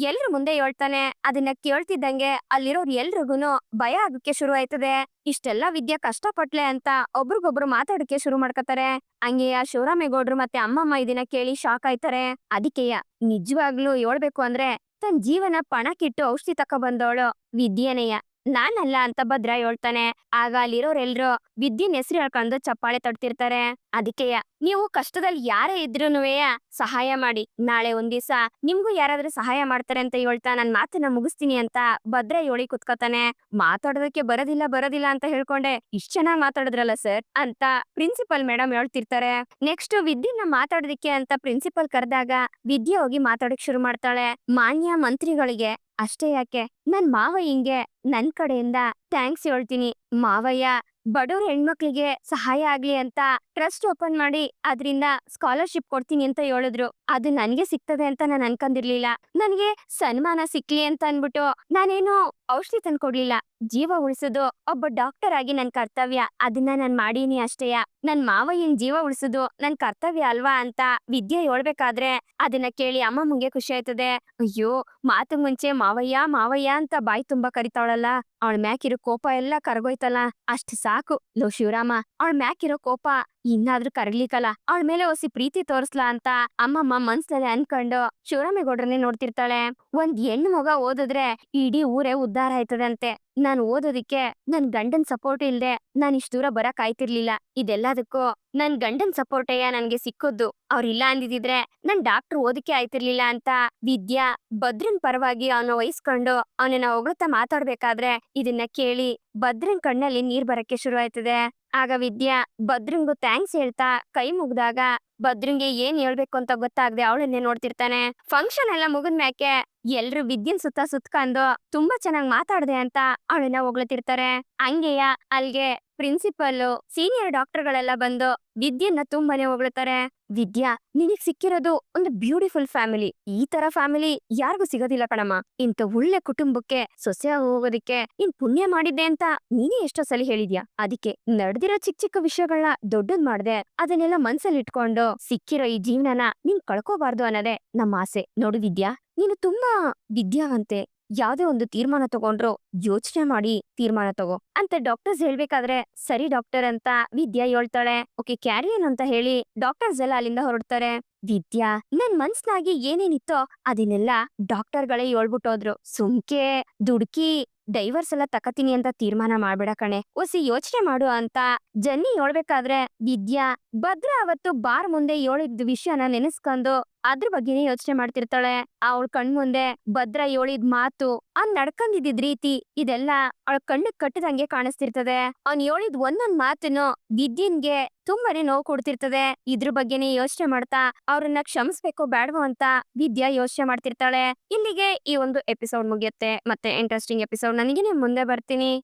ಎಲ್ರ ಮುಂದೆ ಹೇಳ್ತಾನೆ. ಅದನ್ನ ಕೇಳ್ತಿದ್ದಂಗೆ ಅಲ್ಲಿರೋರು ಎಲ್ರಿಗೂನು ಭಯ ಆಗಕ್ಕೆ ಶುರು ಆಯ್ತದೆ. ಇಷ್ಟೆಲ್ಲಾ ವಿದ್ಯಾ ಕಷ್ಟಪಟ್ಲೆ ಅಂತ ಒಬ್ರಿಗೊಬ್ರು ಮಾತಾಡಕ್ಕೆ ಶುರು ಮಾಡ್ಕತಾರೆ. ಹಂಗೆಯ ಶಿವರಾಮೇಗೌಡ್ರು ಮತ್ತೆ ಅಮ್ಮಮ್ಮ ಇದನ್ನ ಕೇಳಿ ಶಾಕ್ ಆಯ್ತಾರೆ. ಅದಕ್ಕೆಯ ನಿಜವಾಗ್ಲೂ ಹೇಳ್ಬೇಕು ಅಂದ್ರೆ ತನ್ ಜೀವನ ಪಣಕ್ಕಿಟ್ಟು ಔಷಧಿ ತಕ ಬಂದವಳು ವಿದ್ಯೆನೆಯ, ನಾನಲ್ಲ ಅಂತ ಭದ್ರ ಹೇಳ್ತಾನೆ. ಆಗ ಅಲ್ಲಿರೋರೆಲ್ರು ವಿದ್ಯನ್ ಹೆಸರು ಹೇಳ್ಕೊಂಡು ಚಪ್ಪಾಳೆ ತಡ್ತಿರ್ತಾರೆ. ಅದಕ್ಕೆಯ ನೀವು ಕಷ್ಟದಲ್ಲಿ ಯಾರೇ ಇದ್ರೂನುವೆ ಸಹಾಯ ಮಾಡಿ, ನಾಳೆ ಒಂದ್ ದಿವ್ಸ ನಿಮ್ಗೂ ಯಾರಾದ್ರೂ ಸಹಾಯ ಮಾಡ್ತಾರೆ ಅಂತ ಹೇಳ್ತಾ ನನ್ ಮಾತನ್ನ ಮುಗಿಸ್ತೀನಿ ಅಂತ ಭದ್ರ ಹೇಳಿ ಕುತ್ಕೋತಾನೆ. ಮಾತಾಡೋದಕ್ಕೆ ಬರೋದಿಲ್ಲ ಅಂತ ಹೇಳ್ಕೊಂಡೆ ಇಷ್ಟ್ ಚೆನ್ನಾಗ್ ಮಾತಾಡಿದ್ರಲ್ಲ ಸರ್ ಅಂತ ಪ್ರಿನ್ಸಿಪಲ್ ಮೇಡಮ್ ಹೇಳ್ತಿರ್ತಾರೆ. ನೆಕ್ಸ್ಟ್ ವಿದ್ಯನ್ನ ಮಾತಾಡೋದಿಕ್ಕೆ ಅಂತ ಪ್ರಿನ್ಸಿಪಲ್ ಕರೆದಾಗ ವಿದ್ಯೆ ಹೋಗಿ ಮಾತಾಡಕ್ ಶುರು ಮಾಡ್ತಾಳೆ. ಮಾನ್ಯ ಮಂತ್ರಿಗಳಿಗೆ ಅಷ್ಟೇ ಯಾಕೆ, ನನ್ ಮಾವ ಹಿಂಗೆ ನನ್ ಕಡೆಯಿಂದ ಥ್ಯಾಂಕ್ಸ್ ಹೇಳ್ತೀನಿ. ಮಾವಯ್ಯ ಬಡವ್ರ ಹೆಣ್ಮಕ್ಳಿಗೆ ಸಹಾಯ ಆಗ್ಲಿ ಅಂತ ಟ್ರಸ್ಟ್ ಓಪನ್ ಮಾಡಿ ಅದ್ರಿಂದ ಸ್ಕಾಲರ್ಶಿಪ್ ಕೊಡ್ತೀನಿ ಅಂತ ಹೇಳಿದ್ರು. ಅದು ನನ್ಗೆ ಸಿಗ್ತದೆ ಅಂತ ನಾನು ಅನ್ಕೊಂಡಿರ್ಲಿಲ್ಲ. ನನ್ಗೆ ಸನ್ಮಾನ ಸಿಕ್ಲಿ ಅಂತ ಅನ್ಬಿಟ್ಟು ನಾನೇನು ಔಷಧಿ ತಂದ್ಕೊಡ್ಲಿಲ್ಲ. ಜೀವ ಉಳಿಸೋದು ಒಬ್ಬ ಡಾಕ್ಟರ್ ಆಗಿ ನನ್ ಕರ್ತವ್ಯ. ಅದನ್ನ ನಾನ್ ಮಾಡೀನಿ ಅಷ್ಟೇಯ. ನನ್ ಮಾವಯ್ಯನ್ ಜೀವ ಉಳಿಸೋದು ನನ್ ಕರ್ತವ್ಯ ಅಲ್ವಾ ಅಂತ ವಿದ್ಯೆ ಹೇಳ್ಬೇಕಾದ್ರೆ ಅದನ್ನ ಕೇಳಿ ಅಮ್ಮಮ್ಮಂಗೆ ಖುಷಿ ಆಯ್ತದೆ. ಅಯ್ಯೋ, ಮಾತು ಮುಂಚೆ ಮಾವಯ್ಯ ಮಾವಯ್ಯ ಅಂತ ಬಾಯಿ ತುಂಬಾ ಕರಿತಾವಳಲ್ಲ, ಅವಳ ಮ್ಯಾಕಿರೋ ಕೋಪ ಎಲ್ಲ ಕರಗೋಯ್ತಲ್ಲ. ಅಷ್ಟ್ ಸಾಕು. ಲೋ ಶಿವರಾಮ, ಅವಳ ಮ್ಯಾಕಿರೋ ಕೋಪ ಇನ್ನಾದ್ರೂ ಕರಗ್ಲಿಕ್ಕಲ್ಲ. ಅವಳ ಮೇಲೆ ಹೊಸಿ ಪ್ರೀತಿ ತೋರ್ಸ್ಲಾ ಅಂತ ಅಮ್ಮಮ್ಮ ಮನ್ಸ್ನಲ್ಲಿ ಅನ್ಕೊಂಡು ಶಿವರಾಮೇಗೌಡ್ರನ್ನೇ ನೋಡ್ತಿರ್ತಾಳೆ. ಒಂದ್ ಹೆಣ್ಣು ಮಗ ಓದಿದ್ರೆ ಇಡೀ ಊರೇ ಉದ್ಧಾರ ಆಯ್ತದಂತೆ. ನಾನ್ ಓದೋದಿಕ್ಕೆ ನನ್ ಗಂಡನ್ ಸಪೋರ್ಟ್ ಇಲ್ದೆ ನಾನ್ ಇಷ್ಟ ದೂರ ಬರಕ್ ಆಯ್ತಿರ್ಲಿಲ್ಲ. ಇದೆಲ್ಲದಕ್ಕೂ ನನ್ ಗಂಡನ್ ಸಪೋರ್ಟಯ್ಯ ನನ್ಗೆ ಸಿಕ್ಕೋದು. ಅವ್ರಿಲ್ಲ ಅಂದಿದ್ರೆ ನನ್ ಡಾಕ್ಟರ್ ಓದಕ್ಕೆ ಆಯ್ತಿರ್ಲಿಲ್ಲ ಅಂತ ವಿದ್ಯಾ ಭದ್ರನ್ ಪರವಾಗಿ ಅವನ ವಹಿಸ್ಕೊಂಡು ಅವನನ್ನ ಹೊಗಳ್ತಾ ಮಾತಾಡ್ಬೇಕಾದ್ರೆ ಇದನ್ನ ಕೇಳಿ ಭದ್ರನ್ ಕಣ್ಣಲ್ಲಿ ನೀರ್ ಬರಕ್ಕೆ ಶುರು ಆಯ್ತದೆ. ಆಗ ವಿದ್ಯಾ ಭದ್ರಂಗೂ ಥ್ಯಾಂಕ್ಸ್ ಹೇಳ್ತಾ ಕೈ ಮುಗ್ದಾಗ ಭದ್ರಂಗೆ ಏನ್ ಹೇಳ್ಬೇಕು ಅಂತ ಗೊತ್ತಾಗ್ದೆ ಅವಳನ್ನೇ ನೋಡ್ತಿರ್ತಾನೆ. ಫಂಕ್ಷನ್ ಎಲ್ಲ ಮುಗಿದ್ಮ್ಯಾಕೆ ಎಲ್ರು ವಿದ್ಯನ್ ಸುತ್ಕೊಂಡು ತುಂಬಾ ಚೆನ್ನಾಗ್ ಮಾತಾಡ್ದೆ ಅಂತ ಅವಳನ್ನ ಹೊಗಳ್ತಿರ್ತಾರೆ. ಹಂಗೆಯ ಅಲ್ಗೆ ಪ್ರಿನ್ಸಿಪಲ್ ಸೀನಿಯರ್ ಡಾಕ್ಟರ್ಗಳೆಲ್ಲ ಬಂದು ವಿದ್ಯನ್ನ ತುಂಬಾನೇ ಹೊಗಳ್ತಾರೆ. ವಿದ್ಯಾ, ನಿನಗ್ ಸಿಕ್ಕಿರೋದು ಒಂದು ಬ್ಯೂಟಿಫುಲ್ ಫ್ಯಾಮಿಲಿ. ಈ ತರ ಫ್ಯಾಮಿಲಿ ಯಾರಿಗೂ ಸಿಗೋದಿಲ್ಲ ಕಣಮ್ಮ. ಇಂಥ ಒಳ್ಳೆ ಕುಟುಂಬಕ್ಕೆ ಸೊಸೆ ಹೋಗೋದಿಕ್ಕೆ ನೀನ್ ಪುಣ್ಯ ಮಾಡಿದ್ದೆ ಅಂತ ನೀನೇ ಎಷ್ಟೋ ಸಲ ಹೇಳಿದ್ಯಾ. ಅದಕ್ಕೆ ನಡೆದಿರೋ ಚಿಕ್ಕ ಚಿಕ್ಕ ವಿಷಯಗಳನ್ನ ದೊಡ್ಡದ್ ಮಾಡ್ದೆ ಅದನ್ನೆಲ್ಲ ಮನ್ಸಲ್ಲಿ ಇಟ್ಕೊಂಡು ಸಿಕ್ಕಿರೋ ಈ ಜೀವನನ ನೀನ್ ಕಳ್ಕೋಬಾರ್ದು ಅನ್ನೋದೇ ನಮ್ಮ ಆಸೆ. ನೋಡು ವಿದ್ಯಾ, ನೀನು ತುಂಬಾ ವಿದ್ಯಾವಂತೆ. ಯಾವ್ದೇ ಒಂದು ತೀರ್ಮಾನ ತಗೊಂಡ್ರು ಯೋಚನೆ ಮಾಡಿ ತೀರ್ಮಾನ ತಗೋ ಅಂತ ಡಾಕ್ಟರ್ಸ್ ಹೇಳ್ಬೇಕಾದ್ರೆ ಸರಿ ಡಾಕ್ಟರ್ ಅಂತ ವಿದ್ಯಾ ಹೇಳ್ತಾಳೆ. ಓಕೆ, ಕ್ಯಾರಿಯನ್ ಅಂತ ಹೇಳಿ ಡಾಕ್ಟರ್ಸ್ ಎಲ್ಲ ಅಲ್ಲಿಂದ ಹೊರಡ್ತಾರೆ. ವಿದ್ಯಾ ನನ್ ಮನ್ಸ್ನಾಗಿ ಏನೇನಿತ್ತೋ ಅದನ್ನೆಲ್ಲ ಡಾಕ್ಟರ್ಗಳೇ ಹೇಳ್ಬಿಟ್ಟೋದ್ರು. ಸುಮ್ಕೆ ದುಡ್ಕಿ ಡೈವರ್ಸ್ ಎಲ್ಲ ತಕತೀನಿ ಅಂತ ತೀರ್ಮಾನ ಮಾಡ್ಬೇಡ ಕಣೆ, ಒಸಿ ಯೋಚನೆ ಮಾಡು ಅಂತ ಜನ್ನಿ ಹೇಳ್ಬೇಕಾದ್ರೆ ವಿದ್ಯಾ ಭದ್ರ ಅವತ್ತು ಬಾರ್ ಮುಂದೆ ಹೇಳಿದ ವಿಷಯನ ನೆನೆಸ್ಕೊಂಡು ಅದ್ರ ಬಗ್ಗೆನೇ ಯೋಚನೆ ಮಾಡ್ತಿರ್ತಾಳೆ. ಅವಳ ಕಣ್ಮುಂದೆ ಭದ್ರ ಹೇಳಿದ್ ಮಾತು, ನಡ್ಕೊಂಡಿದ್ದ ರೀತಿ ಇದೆಲ್ಲ ಅವಳ ಕಣ್ಣು ಕಟ್ಟದಂಗೆ ಕಾಣಿಸ್ತಿರ್ತದೆ. ಅವ್ನ್ ಹೇಳಿದ್ ಒಂದೊಂದ್ ಮಾತನ್ನು ವಿದ್ಯನ್ಗೆ ತುಂಬಾನೇ ನೋವು ಕೊಡ್ತಿರ್ತದೆ. ಇದ್ರ ಬಗ್ಗೆನೇ ಯೋಚನೆ ಮಾಡ್ತಾ ಅವ್ರನ್ನ ಕ್ಷಮಿಸ್ಬೇಕೋ ಬೇಡವೋ ಅಂತ ವಿದ್ಯಾ ಯೋಚನೆ ಮಾಡ್ತಿರ್ತಾಳೆ. ಇಲ್ಲಿಗೆ ಈ ಒಂದು ಎಪಿಸೋಡ್ ಮುಗಿಯುತ್ತೆ. ಮತ್ತೆ ಇಂಟ್ರೆಸ್ಟಿಂಗ್ ಎಪಿಸೋಡ್ ನನಗೆ ಮುಂದೆ ಬರ್ತೀನಿ.